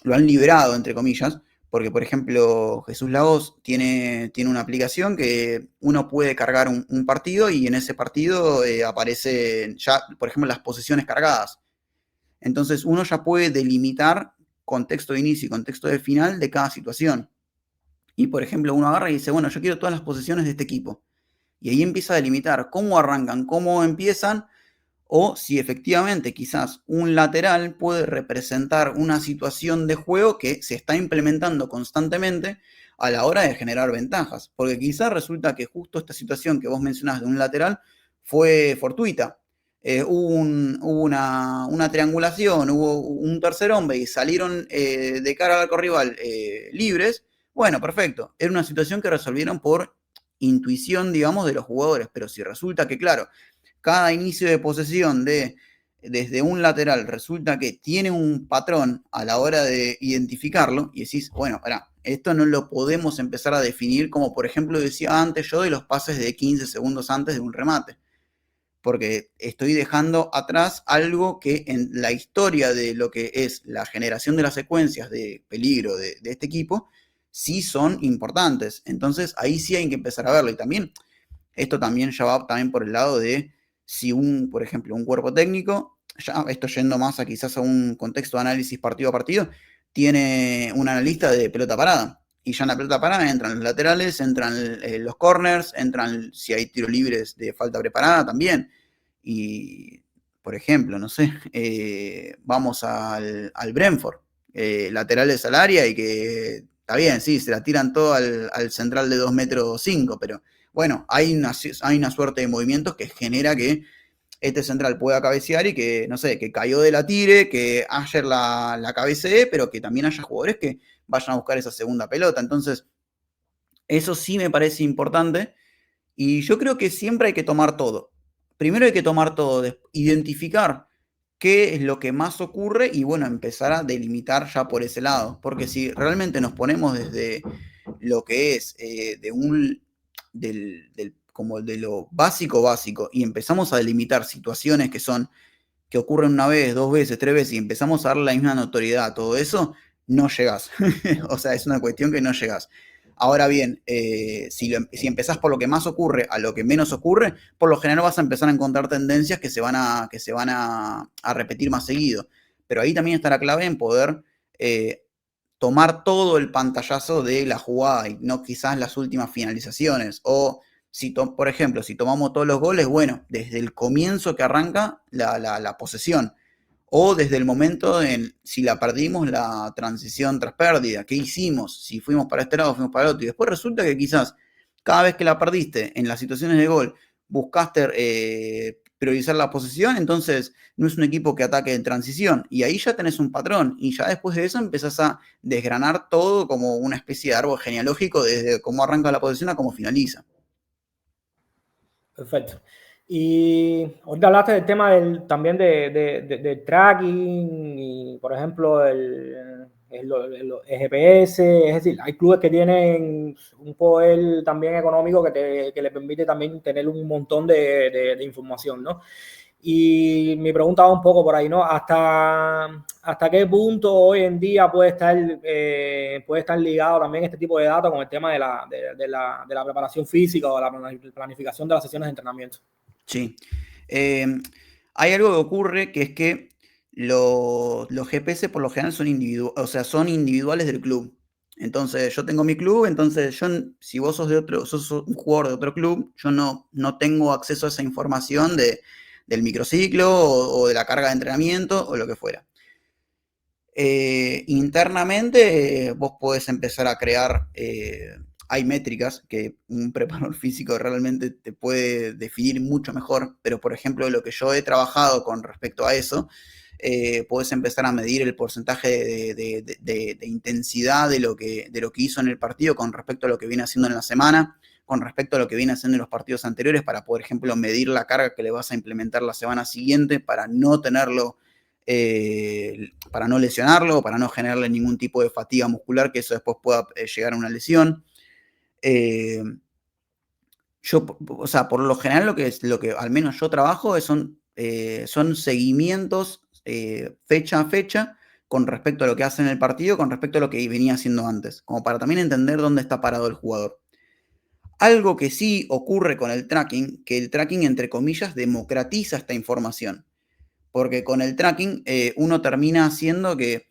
lo han liberado, entre comillas, porque, por ejemplo, Jesús Lagos tiene una aplicación que uno puede cargar un partido y en ese partido aparecen ya, por ejemplo, las posiciones cargadas. Entonces uno ya puede delimitar contexto de inicio y contexto de final de cada situación. Y, por ejemplo, uno agarra y dice, bueno, yo quiero todas las posiciones de este equipo. Y ahí empieza a delimitar cómo arrancan, cómo empiezan, o si efectivamente quizás un lateral puede representar una situación de juego que se está implementando constantemente a la hora de generar ventajas. Porque quizás resulta que justo esta situación que vos mencionás de un lateral fue fortuita. Hubo una triangulación, hubo un tercer hombre y salieron de cara al arco rival libres. Bueno, perfecto. Era una situación que resolvieron por intuición, digamos, de los jugadores. Pero si resulta que, claro, cada inicio de posesión desde un lateral resulta que tiene un patrón a la hora de identificarlo y decís, bueno, pará, esto no lo podemos empezar a definir como por ejemplo decía antes yo de los pases de 15 segundos antes de un remate. Porque estoy dejando atrás algo que en la historia de lo que es la generación de las secuencias de peligro de este equipo, sí son importantes. Entonces ahí sí hay que empezar a verlo. Y también, esto también ya va también por el lado de si por ejemplo, un cuerpo técnico, ya esto yendo más a quizás a un contexto de análisis partido a partido, tiene un analista de pelota parada. Y ya en la pelota parada entran los laterales, entran los corners, entran si hay tiros libres de falta preparada también. Y, por ejemplo, no sé, vamos al Brentford. laterales al área y que, está bien, sí, se la tiran todo al central de 2,5 m, pero bueno, hay una suerte de movimientos que genera que este central pueda cabecear y que, no sé, que cayó de la tire, que ayer la cabecee, pero que también haya jugadores que vayan a buscar esa segunda pelota. Entonces, eso sí me parece importante y yo creo que siempre hay que tomar todo. Primero hay que tomar todo, identificar qué es lo que más ocurre y bueno, empezar a delimitar ya por ese lado. Porque si realmente nos ponemos desde lo que es como de lo básico básico y empezamos a delimitar situaciones que ocurren una vez, dos veces, tres veces y empezamos a darle la misma notoriedad a todo eso, no llegás. O sea, es una cuestión que no llegás. Ahora bien, si empezás por lo que más ocurre a lo que menos ocurre, por lo general vas a empezar a encontrar tendencias que se van a repetir más seguido. Pero ahí también está la clave en poder tomar todo el pantallazo de la jugada y no quizás las últimas finalizaciones. O, por ejemplo, si tomamos todos los goles, bueno, desde el comienzo que arranca la posesión. O desde el momento si la perdimos, la transición tras pérdida, ¿qué hicimos? Si fuimos para este lado, fuimos para el otro. Y después resulta que quizás cada vez que la perdiste en las situaciones de gol, buscaste priorizar la posesión, entonces no es un equipo que ataque en transición. Y ahí ya tenés un patrón. Y ya después de eso empezás a desgranar todo como una especie de árbol genealógico desde cómo arranca la posesión a cómo finaliza. Perfecto. Y ahorita hablaste del tema también del tracking y, por ejemplo, el GPS. Es decir, hay clubes que tienen un poder también económico que le permite también tener un montón de información, ¿no? Y mi pregunta va un poco por ahí, ¿no? ¿Hasta qué punto hoy en día puede estar ligado también este tipo de datos con el tema de la preparación física o la planificación de las sesiones de entrenamiento? Sí. Hay algo que ocurre que es que los GPS por lo general son individuales del club. Entonces, yo tengo mi club, entonces si vos sos un jugador de otro club, yo no tengo acceso a esa información del microciclo o de la carga de entrenamiento o lo que fuera. Internamente, vos podés empezar a crear, hay métricas que un preparador físico realmente te puede definir mucho mejor, pero por ejemplo, lo que yo he trabajado con respecto a eso, podés empezar a medir el porcentaje de intensidad de lo que hizo en el partido con respecto a lo que viene haciendo en la semana, con respecto a lo que viene haciendo en los partidos anteriores, para, por ejemplo, medir la carga que le vas a implementar la semana siguiente, para no tenerlo, para no lesionarlo, para no generarle ningún tipo de fatiga muscular, que eso después pueda llegar a una lesión. O sea, por lo general lo que al menos yo trabajo son seguimientos fecha a fecha con respecto a lo que hace en el partido, con respecto a lo que venía haciendo antes, como para también entender dónde está parado el jugador. Algo que sí ocurre con el tracking, que el tracking, entre comillas, democratiza esta información. Porque con el tracking uno termina haciendo que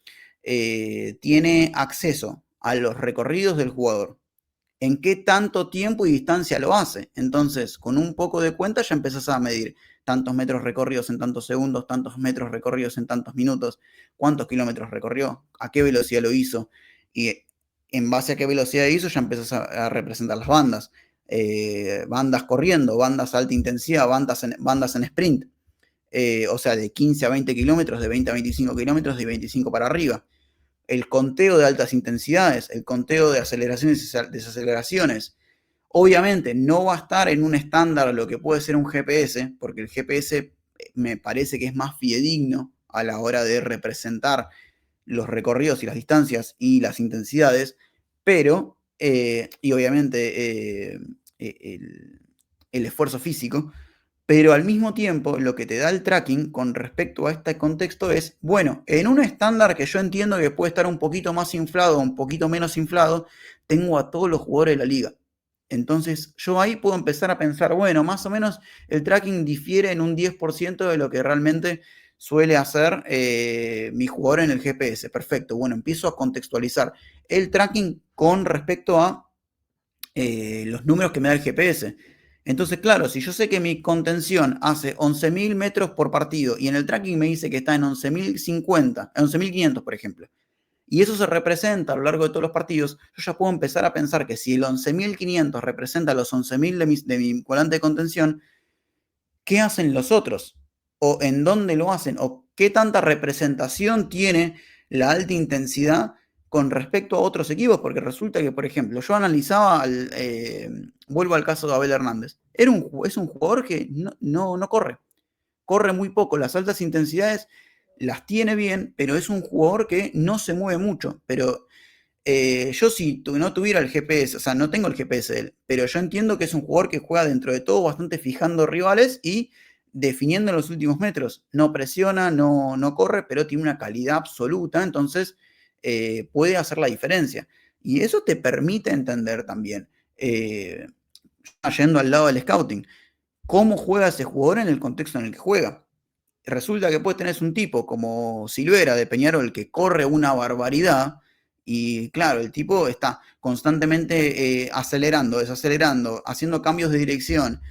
tiene acceso a los recorridos del jugador, en qué tanto tiempo y distancia lo hace. Entonces, con un poco de cuenta ya empezás a medir tantos metros recorridos en tantos segundos, tantos metros recorridos en tantos minutos, cuántos kilómetros recorrió, a qué velocidad lo hizo. Y en base a qué velocidad hizo ya empezás a representar las bandas. Bandas corriendo, bandas a alta intensidad, bandas en sprint. O sea, de 15 a 20 kilómetros, de 20 a 25 kilómetros, de 25 para arriba. El conteo de altas intensidades, el conteo de aceleraciones y desaceleraciones. Obviamente no va a estar en un estándar lo que puede ser un GPS, porque el GPS me parece que es más fidedigno a la hora de representar los recorridos y las distancias y las intensidades, pero, y obviamente el esfuerzo físico, pero al mismo tiempo lo que te da el tracking con respecto a este contexto es, bueno, en un estándar que yo entiendo que puede estar un poquito más inflado o un poquito menos inflado, tengo a todos los jugadores de la liga. Entonces yo ahí puedo empezar a pensar, bueno, más o menos el tracking difiere en un 10% de lo que realmente suele hacer mi jugador en el GPS. Perfecto, bueno, empiezo a contextualizar el tracking con respecto a los números que me da el GPS. Entonces, claro, si yo sé que mi contención hace 11.000 metros por partido y en el tracking me dice que está en 11.050, 11.500, por ejemplo, y eso se representa a lo largo de todos los partidos, yo ya puedo empezar a pensar que si el 11.500 representa los 11.000 de mi volante de contención, ¿qué hacen los otros? ¿O en dónde lo hacen? ¿O qué tanta representación tiene la alta intensidad con respecto a otros equipos? Porque resulta que, por ejemplo, yo analizaba, vuelvo al caso de Abel Hernández, es un jugador que no corre muy poco, las altas intensidades las tiene bien, pero es un jugador que no se mueve mucho. Pero yo si no tuviera el GPS, o sea, no tengo el GPS de él, pero yo entiendo que es un jugador que juega dentro de todo bastante fijando rivales y definiendo en los últimos metros. No presiona, no corre, pero tiene una calidad absoluta, entonces puede hacer la diferencia. Y eso te permite entender también, yendo al lado del scouting, cómo juega ese jugador en el contexto en el que juega. Resulta que puedes tener un tipo como Silvera de Peñarol que corre una barbaridad y claro, el tipo está constantemente acelerando, desacelerando, haciendo cambios de dirección.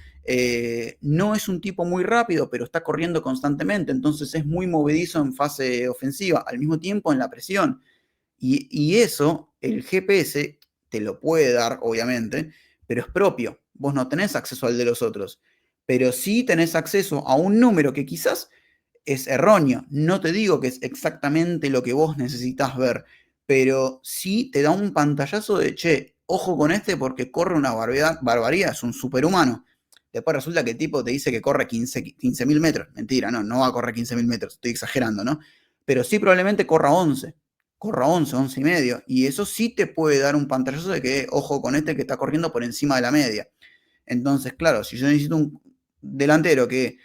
No es un tipo muy rápido, pero está corriendo constantemente, entonces es muy movedizo en fase ofensiva, al mismo tiempo en la presión. Y eso el GPS te lo puede dar, obviamente, pero es propio. Vos no tenés acceso al de los otros, pero sí tenés acceso a un número que quizás es erróneo. No te digo que es exactamente lo que vos necesitas ver, pero sí te da un pantallazo de, che, ojo con este porque corre una barbaridad, es un superhumano. Después resulta que el tipo te dice que corre 15.000 metros. Mentira, no va a correr 15.000 metros, estoy exagerando, ¿no? Pero sí probablemente corra 11, 11 y medio. Y eso sí te puede dar un pantallazo de que, ojo con este que está corriendo por encima de la media. Entonces, claro, si yo necesito un delantero que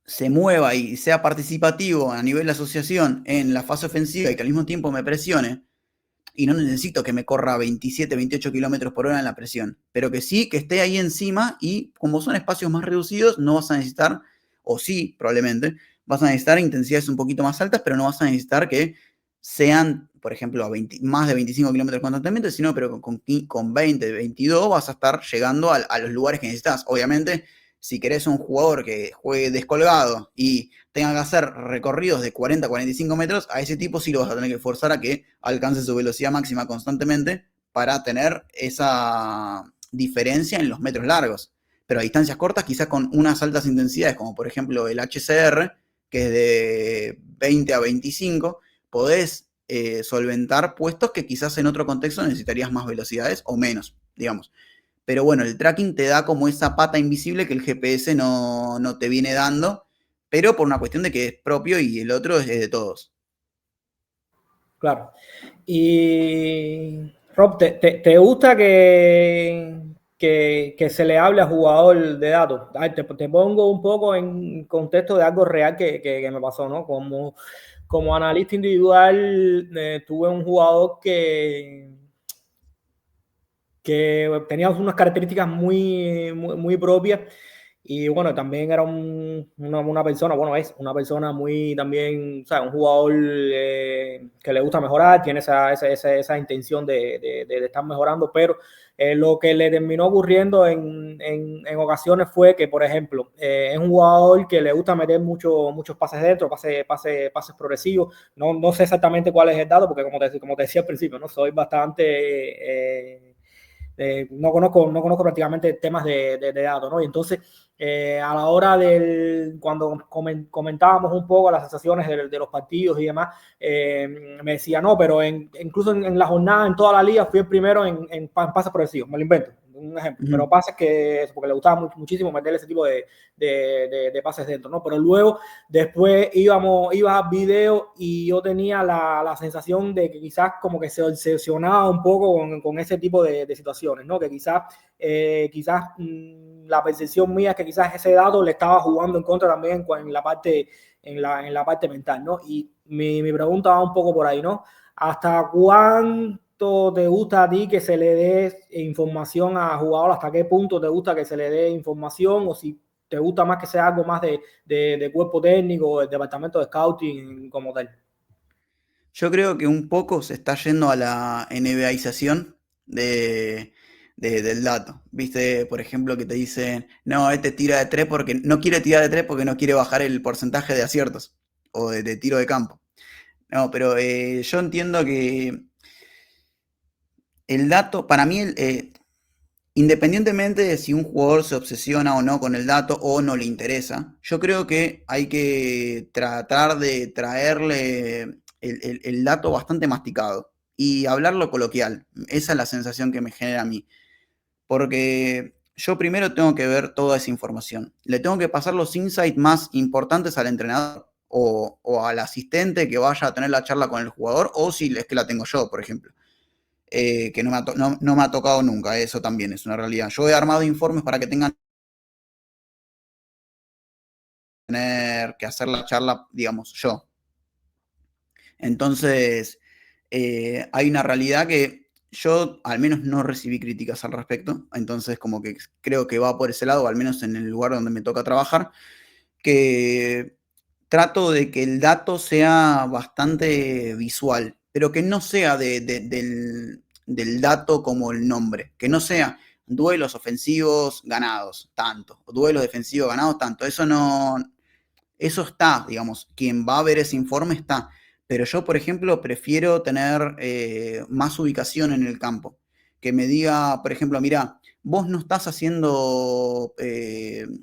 se mueva y sea participativo a nivel de asociación en la fase ofensiva y que al mismo tiempo me presione, y no necesito que me corra 27, 28 kilómetros por hora en la presión, pero que sí, que esté ahí encima y como son espacios más reducidos, no vas a necesitar, o sí, probablemente, vas a necesitar intensidades un poquito más altas, pero no vas a necesitar que sean, por ejemplo, a 20, más de 25 kilómetros constantemente, sino pero con 20, 22 vas a estar llegando a los lugares que necesitas. Obviamente, si querés un jugador que juegue descolgado y tenga que hacer recorridos de 40, 45 metros, a ese tipo sí lo vas a tener que forzar a que alcance su velocidad máxima constantemente para tener esa diferencia en los metros largos. Pero a distancias cortas, quizás con unas altas intensidades, como por ejemplo el HCR, que es de 20 a 25, podés solventar puestos que quizás en otro contexto necesitarías más velocidades o menos, digamos. Pero bueno, el tracking te da como esa pata invisible que el GPS no te viene dando, pero por una cuestión de que es propio y el otro es de todos. Claro. Y Rob, ¿te gusta que se le hable a jugador de datos? Te pongo un poco en contexto de algo real que me pasó, ¿no? Como analista individual, tuve un jugador que tenía unas características muy propias y bueno, también era una persona, bueno, es una persona muy también, o sea, un jugador que le gusta mejorar, tiene esa intención de estar mejorando, pero lo que le terminó ocurriendo en ocasiones fue que, por ejemplo, es un jugador que le gusta meter muchos pases dentro, pases progresivos. No sé exactamente cuál es el dato, porque como te decía al principio, ¿no? Soy bastante... no conozco prácticamente temas de datos, ¿no? Y entonces, a la hora cuando comentábamos un poco las sensaciones de los partidos y demás, me decía, no, pero incluso en la jornada, en toda la liga, fui el primero en pases progresivos, me lo invento, un ejemplo, pero pases porque le gustaba muchísimo meter ese tipo de pases dentro, ¿no? Pero luego, después ibas a video y yo tenía la sensación de que quizás como que se obsesionaba un poco con ese tipo de situaciones, ¿no? Que quizás la percepción mía es que quizás ese dato le estaba jugando en contra también en la parte mental, ¿no? Y mi pregunta va un poco por ahí, ¿no? ¿Hasta cuánto te gusta a ti que se le dé información a jugadores? ¿Hasta qué punto te gusta que se le dé información? O si te gusta más que sea algo más de cuerpo técnico, el departamento de scouting como tal. Yo creo que un poco se está yendo a la NBAización del dato. Viste, por ejemplo, que te dicen, no, este tira de tres porque no quiere tirar de tres porque no quiere bajar el porcentaje de aciertos o de tiro de campo. No, pero yo entiendo que el dato, para mí, independientemente de si un jugador se obsesiona o no con el dato o no le interesa, yo creo que hay que tratar de traerle el dato bastante masticado y hablarlo coloquial. Esa es la sensación que me genera a mí. Porque yo primero tengo que ver toda esa información. Le tengo que pasar los insights más importantes al entrenador o al asistente que vaya a tener la charla con el jugador, o si es que la tengo yo, por ejemplo. Que no me ha tocado nunca, eso también es una realidad. Yo he armado informes para que tengan que hacer la charla, digamos, yo. Entonces, hay una realidad que yo al menos no recibí críticas al respecto, entonces como que creo que va por ese lado, al menos en el lugar donde me toca trabajar, que trato de que el dato sea bastante visual, pero que no sea del dato como el nombre, que no sea duelos ofensivos ganados, tanto, o duelos defensivos ganados, tanto. Eso no, eso está, digamos, quien va a ver ese informe está. Pero yo, por ejemplo, prefiero tener más ubicación en el campo. Que me diga, por ejemplo, mira, vos no estás haciendo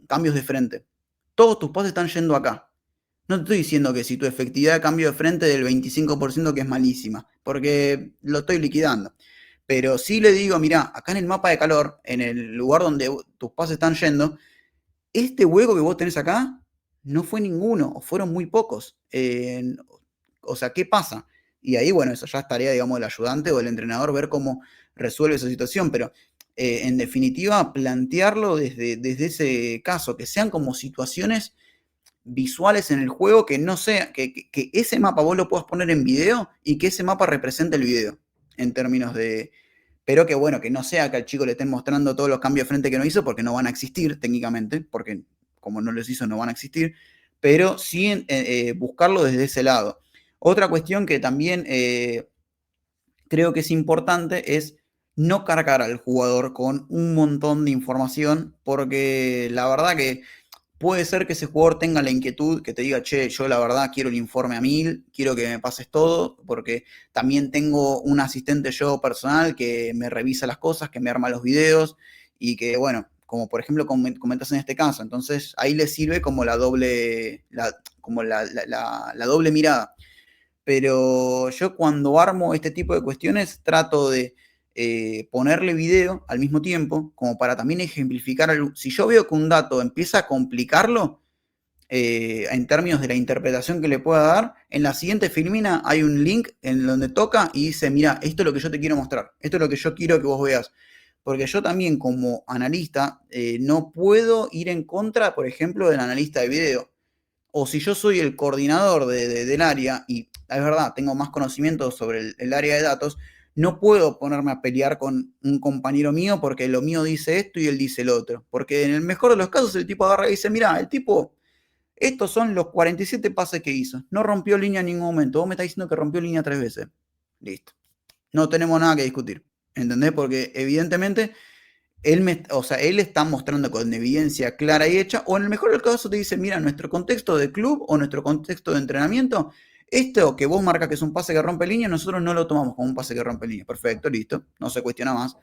cambios de frente. Todos tus pases están yendo acá. No te estoy diciendo que si tu efectividad de cambio de frente del 25% que es malísima, porque lo estoy liquidando. Pero sí le digo, mira, acá en el mapa de calor, en el lugar donde tus pases están yendo, este hueco que vos tenés acá no fue ninguno, o fueron muy pocos. O sea, ¿qué pasa? Y ahí, bueno, eso ya es tarea, digamos, del ayudante o del entrenador ver cómo resuelve esa situación, pero en definitiva, plantearlo desde ese caso, que sean como situaciones visuales en el juego, que no sea, que ese mapa vos lo puedas poner en video y que ese mapa represente el video, en términos de, pero que bueno, que no sea que al chico le estén mostrando todos los cambios de frente que no hizo, porque no van a existir técnicamente, porque como no los hizo no van a existir, pero sí buscarlo desde ese lado. Otra cuestión que también creo que es importante es no cargar al jugador con un montón de información, porque la verdad que puede ser que ese jugador tenga la inquietud, que te diga, che, yo la verdad quiero el informe a 1000, quiero que me pases todo, porque también tengo un asistente yo personal que me revisa las cosas, que me arma los videos y que, bueno, como por ejemplo comentas en este caso, entonces ahí le sirve como la doble, como la doble mirada. Pero yo cuando armo este tipo de cuestiones trato de ponerle video al mismo tiempo, como para también ejemplificar. Si yo veo que un dato empieza a complicarlo, en términos de la interpretación que le pueda dar, en la siguiente filmina hay un link en donde toca y dice, mira, esto es lo que yo te quiero mostrar, esto es lo que yo quiero que vos veas. Porque yo también como analista no puedo ir en contra, por ejemplo, del analista de video. O si yo soy el coordinador del área, y es verdad, tengo más conocimiento sobre el área de datos, no puedo ponerme a pelear con un compañero mío porque lo mío dice esto y él dice el otro. Porque en el mejor de los casos el tipo agarra y dice, mira, el tipo, estos son los 47 pases que hizo. No rompió línea en ningún momento. Vos me estás diciendo que rompió línea 3 veces. Listo. No tenemos nada que discutir. ¿Entendés? Porque evidentemente o sea, él está mostrando con evidencia clara y hecha, o en el mejor del caso te dice, mira, nuestro contexto de club o nuestro contexto de entrenamiento, esto que vos marcas que es un pase que rompe línea, nosotros no lo tomamos como un pase que rompe línea. Perfecto, listo, no se cuestiona más.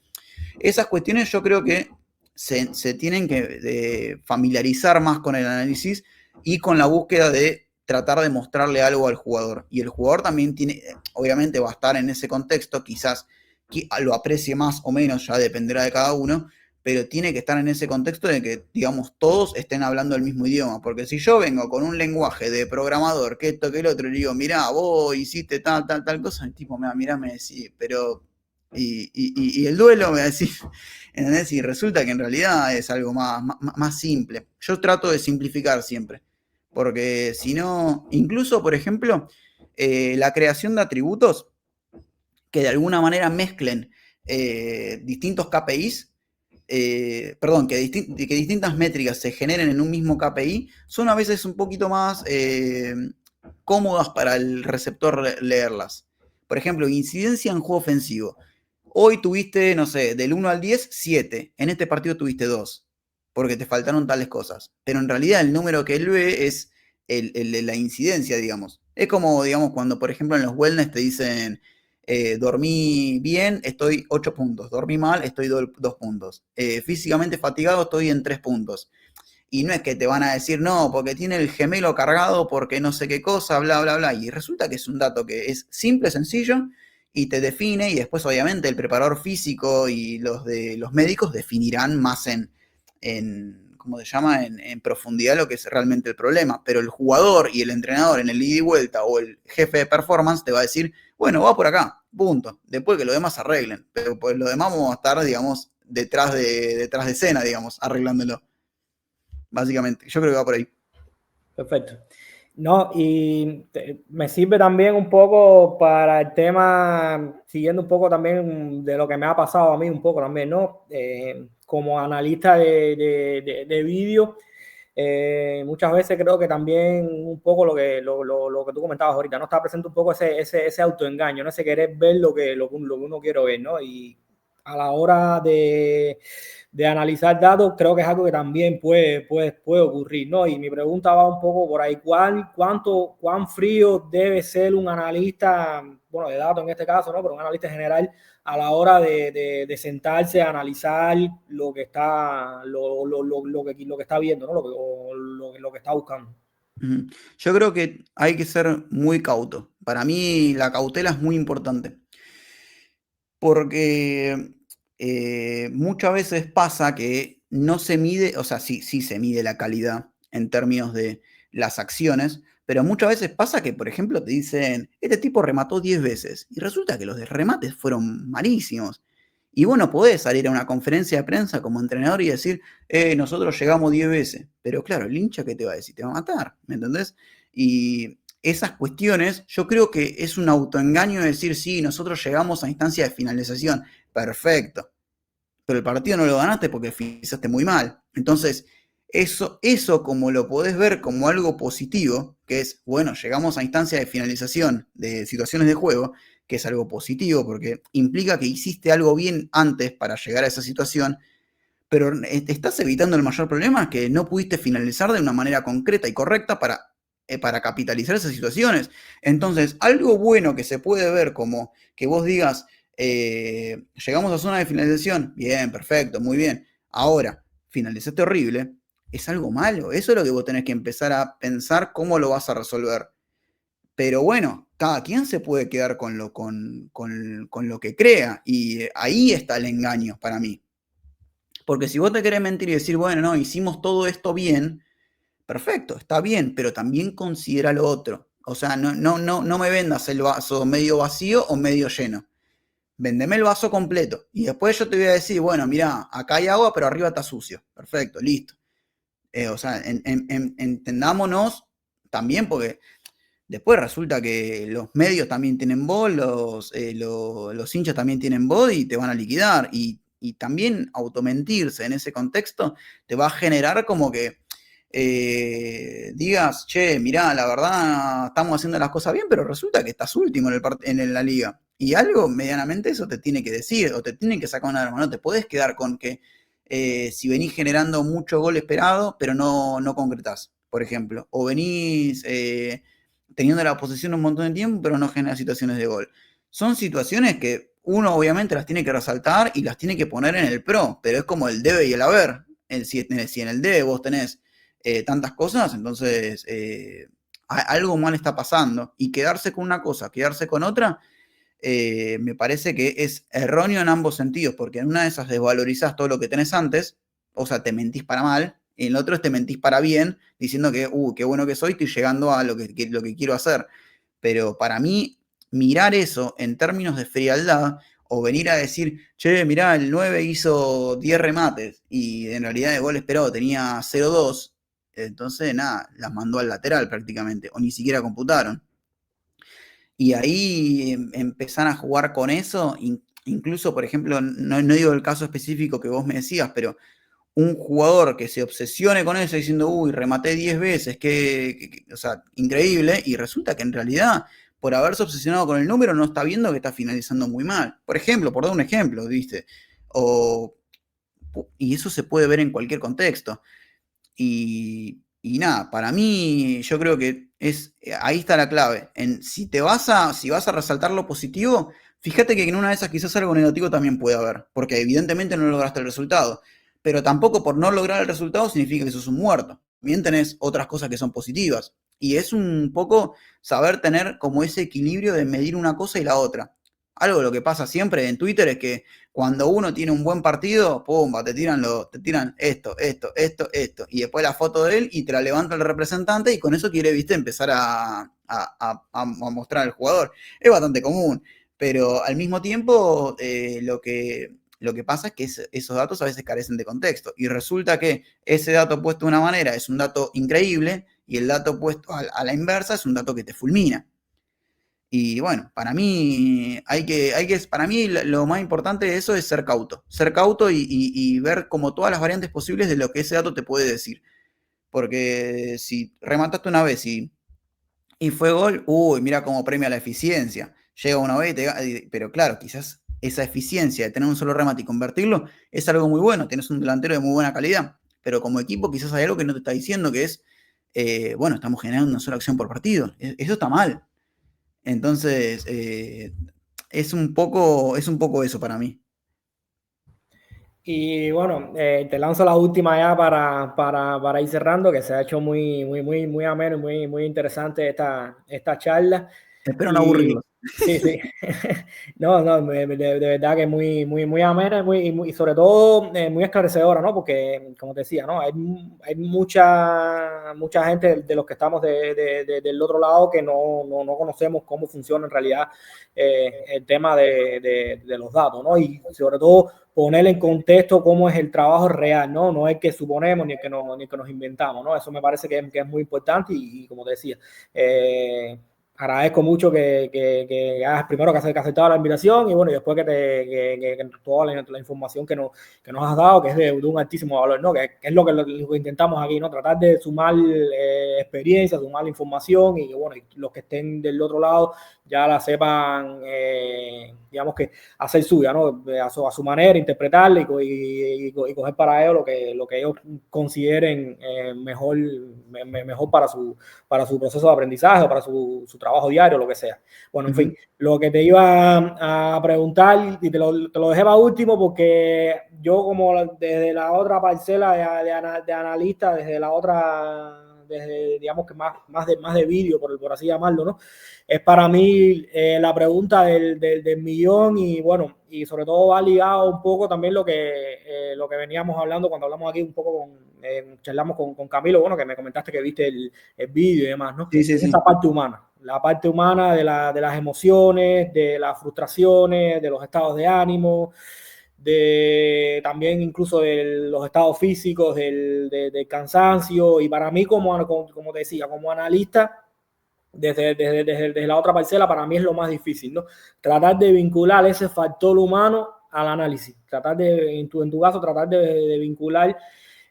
Esas cuestiones yo creo que se tienen que familiarizar más con el análisis y con la búsqueda de tratar de mostrarle algo al jugador. Y el jugador también tiene, obviamente va a estar en ese contexto, quizás lo aprecie más o menos, ya dependerá de cada uno, pero tiene que estar en ese contexto de que, digamos, todos estén hablando el mismo idioma. Porque si yo vengo con un lenguaje de programador, que esto, que el otro, y le digo, mirá, vos hiciste tal cosa, el tipo me va a mirar y me decís, pero y el duelo, me decís, ¿entendés? Y resulta que en realidad es algo más simple. Yo trato de simplificar siempre, porque si no, incluso, por ejemplo, la creación de atributos que de alguna manera mezclen distintos KPIs, perdón, que distintas métricas se generen en un mismo KPI, son a veces un poquito más cómodas para el receptor leerlas. Por ejemplo, incidencia en juego ofensivo. Hoy tuviste, no sé, del 1 al 10, 7. En este partido tuviste 2, porque te faltaron tales cosas. Pero en realidad el número que él ve es el de la incidencia, digamos. Es como, digamos, cuando, por ejemplo, en los wellness te dicen, dormí bien, estoy 8 puntos, dormí mal, estoy 2 puntos, físicamente fatigado, estoy en 3 puntos. Y no es que te van a decir, no, porque tiene el gemelo cargado, porque no sé qué cosa, bla, bla, bla. Y resulta que es un dato que es simple, sencillo, y te define, y después obviamente el preparador físico y los de los médicos definirán más en ¿cómo se llama? En profundidad lo que es realmente el problema. Pero el jugador y el entrenador en el ida y vuelta o el jefe de performance te va a decir, bueno, va por acá, punto. Después que lo demás arreglen. Pero pues lo demás vamos a estar, digamos, detrás de escena, digamos, arreglándolo. Básicamente, yo creo que va por ahí. Perfecto. No, y me sirve también un poco para el tema, siguiendo un poco también de lo que me ha pasado a mí un poco también, ¿no? Como analista de vídeo, muchas veces creo que también un poco lo que tú comentabas ahorita, ¿no? Está presente un poco ese autoengaño, ¿no? Ese querer ver lo que uno quiere ver, ¿no? Y a la hora de analizar datos, creo que es algo que también puede ocurrir, ¿no? Y mi pregunta va un poco por ahí, ¿cuán frío debe ser un analista, bueno, de datos en este caso, ¿no? Pero un analista general a la hora de sentarse a analizar lo que está, lo que está viendo, ¿no? Lo que está buscando. Yo creo que hay que ser muy cauto. Para mí la cautela es muy importante. Porque muchas veces pasa que no se mide, o sea, sí se mide la calidad en términos de las acciones, pero muchas veces pasa que, por ejemplo, te dicen, este tipo remató 10 veces, y resulta que los de remates fueron malísimos. Y vos no podés salir a una conferencia de prensa como entrenador y decir, nosotros llegamos 10 veces. Pero claro, el hincha, ¿qué te va a decir? Te va a matar, ¿me entendés? Y esas cuestiones, yo creo que es un autoengaño decir, sí, nosotros llegamos a instancia de finalización, perfecto, pero el partido no lo ganaste porque finalizaste muy mal. Entonces, eso como lo podés ver como algo positivo, que es, bueno, llegamos a instancia de finalización de situaciones de juego, que es algo positivo porque implica que hiciste algo bien antes para llegar a esa situación, pero te estás evitando el mayor problema, que no pudiste finalizar de una manera concreta y correcta para capitalizar esas situaciones. Entonces, algo bueno que se puede ver como que vos digas, llegamos a zona de finalización, bien, perfecto, muy bien. Ahora, finalizaste horrible, es algo malo. Eso es lo que vos tenés que empezar a pensar cómo lo vas a resolver. Pero bueno, cada quien se puede quedar con lo que crea y ahí está el engaño para mí. Porque si vos te querés mentir y decir, bueno, no, hicimos todo esto bien, perfecto, está bien, pero también considera lo otro. O sea, no me vendas el vaso medio vacío o medio lleno. Véndeme el vaso completo. Y después yo te voy a decir, bueno, mirá, acá hay agua, pero arriba está sucio. Perfecto, listo. O sea, entendámonos también, porque después resulta que los medios también tienen voz, los hinchas también tienen voz y te van a liquidar. Y también automentirse en ese contexto te va a generar como que digas, che, mirá, la verdad estamos haciendo las cosas bien, pero resulta que estás último en la liga. Y algo medianamente eso te tiene que decir, o te tienen que sacar una arma. No te podés quedar con que si venís generando mucho gol esperado, pero no concretás, por ejemplo. O venís teniendo la posesión un montón de tiempo, pero no genera situaciones de gol. Son situaciones que uno obviamente las tiene que resaltar y las tiene que poner en el pro, pero es como el debe y el haber. Si en el debe vos tenés tantas cosas, entonces algo mal está pasando. Y quedarse con una cosa, quedarse con otra, me parece que es erróneo en ambos sentidos, porque en una de esas desvalorizás todo lo que tenés antes, o sea, te mentís para mal, y en el otro te mentís para bien, diciendo que, qué bueno que soy, estoy llegando a lo que quiero hacer. Pero para mí, mirar eso en términos de frialdad, o venir a decir, che, mirá, el 9 hizo 10 remates, y en realidad de gol esperado tenía 0,2, entonces nada, las mandó al lateral prácticamente, o ni siquiera computaron. Y ahí empezar a jugar con eso, incluso, por ejemplo, no digo el caso específico que vos me decías, pero un jugador que se obsesione con eso diciendo, uy, rematé 10 veces, o sea, increíble, y resulta que en realidad, por haberse obsesionado con el número, no está viendo que está finalizando muy mal. Por ejemplo, por dar un ejemplo, ¿viste? O, y eso se puede ver en cualquier contexto. Y Y nada, para mí yo creo que ahí está la clave. Si vas a resaltar lo positivo, fíjate que en una de esas quizás algo negativo también puede haber, porque evidentemente no lograste el resultado. Pero tampoco por no lograr el resultado significa que sos un muerto. También tenés otras cosas que son positivas. Y es un poco saber tener como ese equilibrio de medir una cosa y la otra. Algo de lo que pasa siempre en Twitter es que cuando uno tiene un buen partido, pumba, te tiran esto, y después la foto de él y te la levanta el representante y con eso quiere, viste, empezar a mostrar al jugador. Es bastante común, pero al mismo tiempo lo que pasa es que esos datos a veces carecen de contexto y resulta que ese dato puesto de una manera es un dato increíble y el dato puesto a la inversa es un dato que te fulmina. Y bueno, para mí para mí lo más importante de eso es ser cauto y ver como todas las variantes posibles de lo que ese dato te puede decir. Porque si remataste una vez y fue gol, uy, mira cómo premia la eficiencia. Llega una vez pero claro, quizás esa eficiencia de tener un solo remate y convertirlo es algo muy bueno, tienes un delantero de muy buena calidad, pero como equipo quizás hay algo que no te está diciendo que es, bueno, estamos generando una sola acción por partido. Eso está mal. Entonces, es un poco eso para mí. Y bueno, te lanzo la última ya para ir cerrando, que se ha hecho muy ameno y muy interesante esta charla. Espero no Y aburrirlos. sí, sí. No, no, de verdad que muy amena y sobre todo muy esclarecedora, ¿no? Porque, como te decía, ¿no? Hay mucha gente de los que estamos del otro lado que no conocemos cómo funciona en realidad el tema de los datos, ¿no? Y sobre todo poner en contexto cómo es el trabajo real, ¿no? No es que suponemos ni que nos inventamos, ¿no? Eso me parece que es muy importante y como te decía, agradezco mucho que hagas primero que has aceptado la invitación y bueno, y después que toda la información que nos has dado, que es de un altísimo valor, ¿no? Que es lo que intentamos aquí, ¿no? Tratar de sumar experiencia, sumar información y bueno, y los que estén del otro lado ya la sepan, digamos que hacer suya, ¿no? A su manera, interpretarla y coger para ellos lo que ellos consideren mejor para su proceso de aprendizaje o para su trabajo diario, lo que sea. Bueno, en fin, lo que te iba a preguntar y te lo dejé para último porque yo como desde la otra parcela de analista, desde la otra desde, digamos que más de vídeo, por así llamarlo, ¿no? Es para mí la pregunta del millón y bueno, y sobre todo va ligado un poco también lo que veníamos hablando cuando hablamos aquí un poco charlamos con Camilo, bueno, que me comentaste que viste el vídeo y demás, ¿no? Sí, sí, Es esa sí. parte humana, la parte humana de las emociones, de las frustraciones, de los estados de ánimo, de también incluso de los estados físicos, del cansancio y para mí como te decía, como analista desde la otra parcela, para mí es lo más difícil, ¿no? Tratar de vincular ese factor humano al análisis, tratar en tu caso, tratar de vincular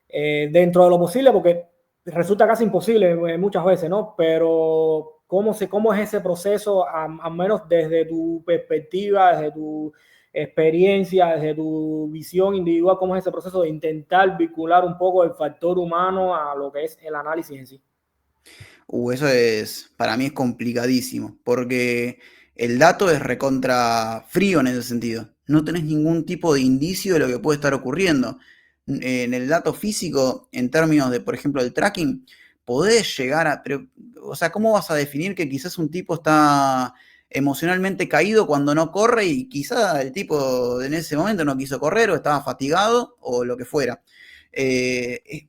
dentro de lo posible, porque resulta casi imposible muchas veces, ¿no? Pero cómo es ese proceso, al menos desde tu perspectiva, desde tu experiencia, desde tu visión individual, cómo es ese proceso de intentar vincular un poco el factor humano a lo que es el análisis en sí? Eso para mí es complicadísimo, porque el dato es recontra frío en ese sentido. No tenés ningún tipo de indicio de lo que puede estar ocurriendo. En el dato físico, en términos de, por ejemplo, el tracking, podés llegar pero, o sea, ¿cómo vas a definir que quizás un tipo está emocionalmente caído cuando no corre y quizás el tipo en ese momento no quiso correr o estaba fatigado o lo que fuera?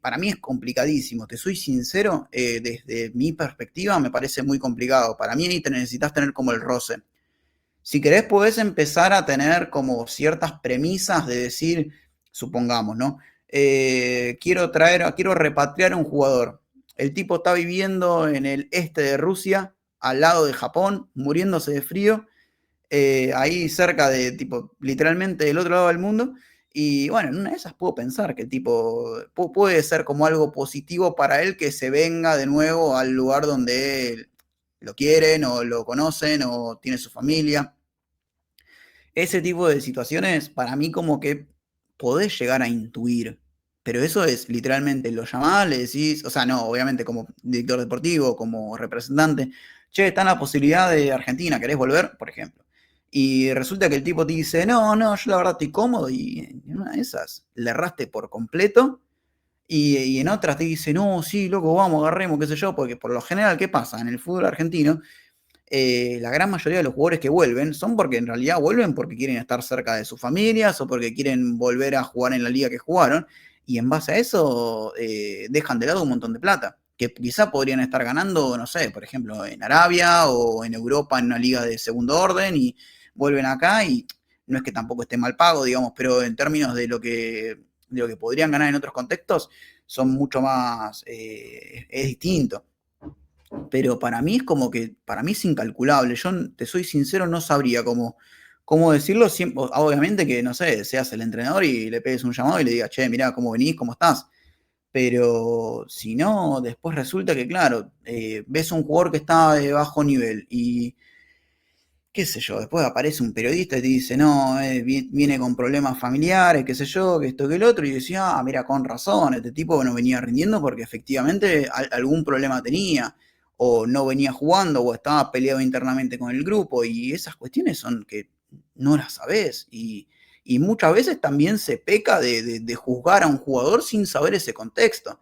Para mí es complicadísimo, te soy sincero, desde mi perspectiva me parece muy complicado. Para mí ahí te necesitas tener como el roce. Si querés, podés empezar a tener como ciertas premisas de decir, supongamos, ¿no? Quiero repatriar a un jugador. El tipo está viviendo en el este de Rusia, al lado de Japón, muriéndose de frío, ahí cerca de, tipo, literalmente del otro lado del mundo. Y bueno, en una de esas puedo pensar que tipo, puede ser como algo positivo para él que se venga de nuevo al lugar donde lo quieren o lo conocen o tiene su familia. Ese tipo de situaciones, para mí como que podés llegar a intuir. pero eso es literalmente, lo llamás, le decís, o sea, no, obviamente como director deportivo, como representante, che, está en la posibilidad de Argentina, ¿querés volver? Por ejemplo. Y resulta que el tipo te dice, no, no, yo la verdad estoy cómodo, y en una de esas le erraste por completo, y en otras te dice, no, sí, loco, vamos, agarremos, qué sé yo, porque por lo general, ¿qué pasa? En el fútbol argentino, la gran mayoría de los jugadores que vuelven son porque en realidad vuelven porque quieren estar cerca de sus familias o porque quieren volver a jugar en la liga que jugaron, y en base a eso dejan de lado un montón de plata que quizá podrían estar ganando, no sé, por ejemplo, en Arabia o en Europa en una liga de segundo orden, y vuelven acá y no es que tampoco esté mal pago, digamos, pero en términos de lo que podrían ganar en otros contextos, son mucho más, es distinto. Pero para mí es como que, para mí es incalculable. Yo, te soy sincero, no sabría cómo decirlo. Obviamente que, no sé, seas el entrenador y le pegues un llamado y le digas, che, mirá, ¿cómo venís? ¿Cómo estás? Pero si no, después resulta que, claro, ves un jugador que está de bajo nivel y qué sé yo, después aparece un periodista y te dice, no, viene con problemas familiares, qué sé yo, que esto, que el otro, y decía, ah, mira, con razón, este tipo no venía rindiendo porque efectivamente algún problema tenía, o no venía jugando, o estaba peleado internamente con el grupo, y esas cuestiones son que no las sabés, y muchas veces también se peca de juzgar a un jugador sin saber ese contexto,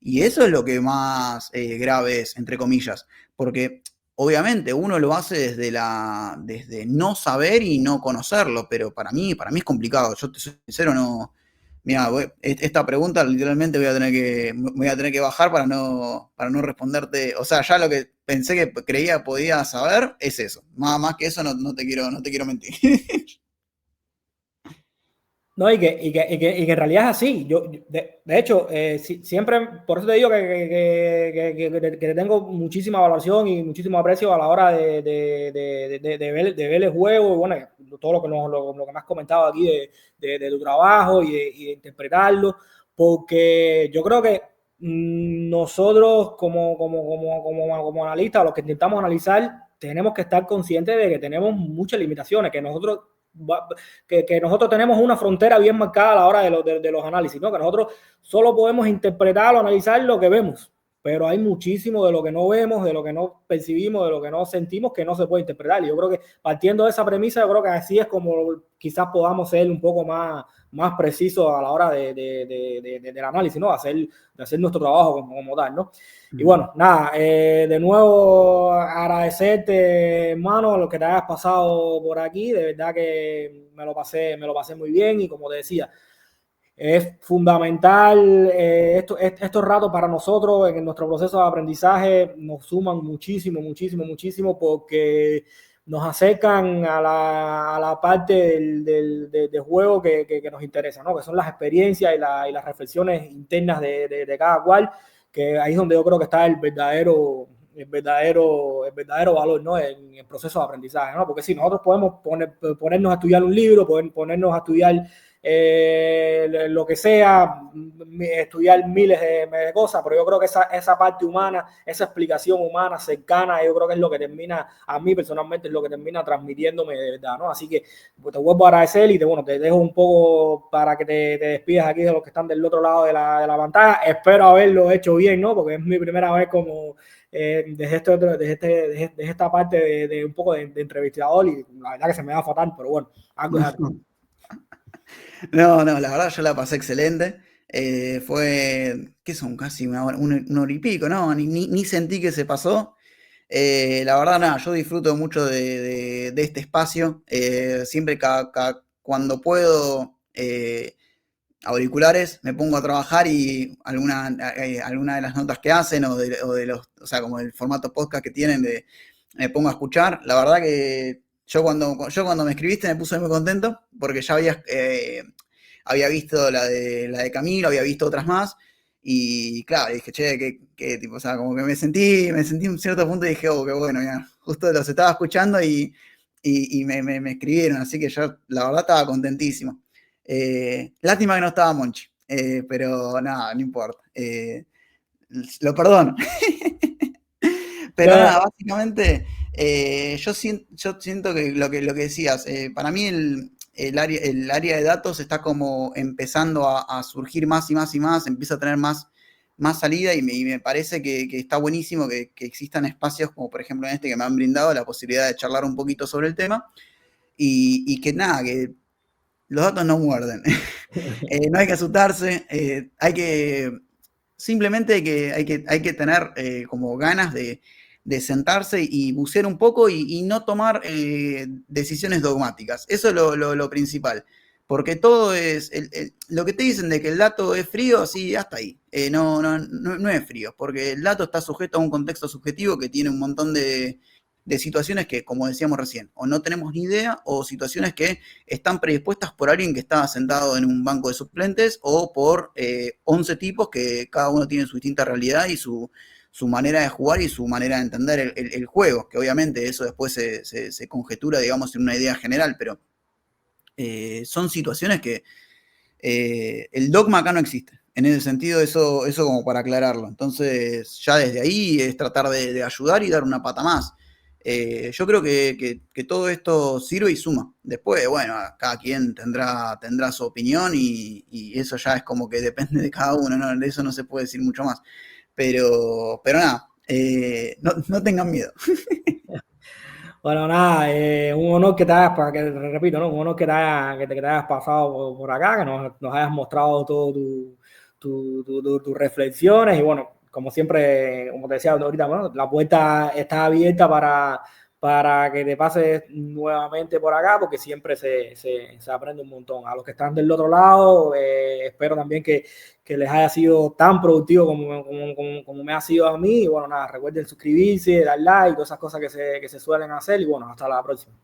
y eso es lo que más grave es, entre comillas, porque obviamente uno lo hace desde no saber y no conocerlo, pero para mí es complicado. Yo te soy sincero, no. Mira, esta pregunta literalmente voy a tener que bajar para no responderte. O sea, ya lo que pensé que creía podía saber es eso. Más que eso no te quiero mentir. No, y que en realidad es así. De hecho, siempre, por eso te digo que le tengo muchísima valoración y muchísimo aprecio a la hora de ver el juego. Y bueno, todo lo que me has comentado aquí de tu trabajo y de interpretarlo, porque yo creo que nosotros como analistas, los que intentamos analizar, tenemos que estar conscientes de que tenemos muchas limitaciones, que nosotros tenemos una frontera bien marcada a la hora de los análisis, ¿no? Que nosotros solo podemos interpretar o analizar lo que vemos, pero hay muchísimo de lo que no vemos, de lo que no percibimos, de lo que no sentimos, que no se puede interpretar. Y yo creo que partiendo de esa premisa, yo creo que así es como quizás podamos ser un poco más precisos a la hora del análisis, ¿no? De hacer nuestro trabajo como tal, ¿no? Y bueno, nada, de nuevo agradecerte, hermano, lo que te hayas pasado por aquí. De verdad que me lo pasé muy bien y como te decía, es fundamental estos ratos para nosotros en nuestro proceso de aprendizaje. Nos suman muchísimo, muchísimo, muchísimo porque nos acercan a la parte del juego que nos interesa, ¿no? Que son las experiencias y las reflexiones internas de cada cual, que ahí es donde yo creo que está el verdadero valor, ¿no? En el proceso de aprendizaje, ¿no? Porque si nosotros podemos ponernos a estudiar un libro, ponernos a estudiar lo que sea, estudiar miles de cosas, pero yo creo que esa parte humana, esa explicación humana cercana, yo creo que es lo que termina, a mí personalmente, es lo que termina transmitiéndome de verdad, ¿no? Así que pues, te vuelvo a agradecer y te dejo un poco para que te despidas aquí de los que están del otro lado de la pantalla. Espero haberlo hecho bien, ¿no? Porque es mi primera vez como desde esta parte de un poco de entrevistador y la verdad que se me da fatal, pero bueno, algo es algo. No, no, la verdad yo la pasé excelente. ¿Qué son? Casi una hora y pico, ¿no? Ni sentí que se pasó. La verdad, nada, yo disfruto mucho de este espacio. Siempre cuando puedo, auriculares, me pongo a trabajar y alguna de las notas que hacen o de los, o sea, como el formato podcast que tienen, me pongo a escuchar. La verdad que yo cuando me escribiste me puse muy contento porque ya había visto la de Camilo, había visto otras más. Y claro, dije, che, que tipo, o sea, como que me sentí en cierto punto y dije, oh, qué bueno, ya, justo los estaba escuchando y me escribieron, así que yo la verdad estaba contentísimo. Lástima que no estaba Monchi, pero nada, no importa. Lo perdono. Pero nada, básicamente yo siento que lo que decías, para mí el área de datos está como empezando a surgir más y más y más, empieza a tener más salida y me parece que está buenísimo que existan espacios como por ejemplo en este que me han brindado la posibilidad de charlar un poquito sobre el tema y que nada, que los datos no muerden. No hay que asustarse, hay que simplemente hay que tener como ganas de sentarse y bucear un poco y no tomar decisiones dogmáticas. Eso es lo principal. Porque todo es, lo que te dicen de que el dato es frío, sí, hasta ahí. No es frío, porque el dato está sujeto a un contexto subjetivo que tiene un montón de situaciones que, como decíamos recién, o no tenemos ni idea, o situaciones que están predispuestas por alguien que está sentado en un banco de suplentes o por 11 tipos que cada uno tiene su distinta realidad y su manera de jugar y su manera de entender el juego, que obviamente eso después se conjetura, digamos, en una idea general, pero son situaciones que el dogma acá no existe. En ese sentido, eso como para aclararlo. Entonces, ya desde ahí es tratar de ayudar y dar una pata más. Yo creo que todo esto sirve y suma. Después, bueno, cada quien tendrá su opinión y eso ya es como que depende de cada uno, ¿no? De eso no se puede decir mucho más. Pero nada, no tengan miedo. Bueno, nada, un honor que te hayas, que, repito, ¿no? Un honor que te hayas pasado por acá, que nos hayas mostrado todo tus reflexiones y bueno, como siempre, como te decía ahorita, bueno, la puerta está abierta para que te pases nuevamente por acá porque siempre se aprende un montón. A los que están del otro lado, espero también que les haya sido tan productivo como me ha sido a mí. Y bueno, nada, recuerden suscribirse, dar like, todas esas cosas que se suelen hacer. Y bueno, hasta la próxima.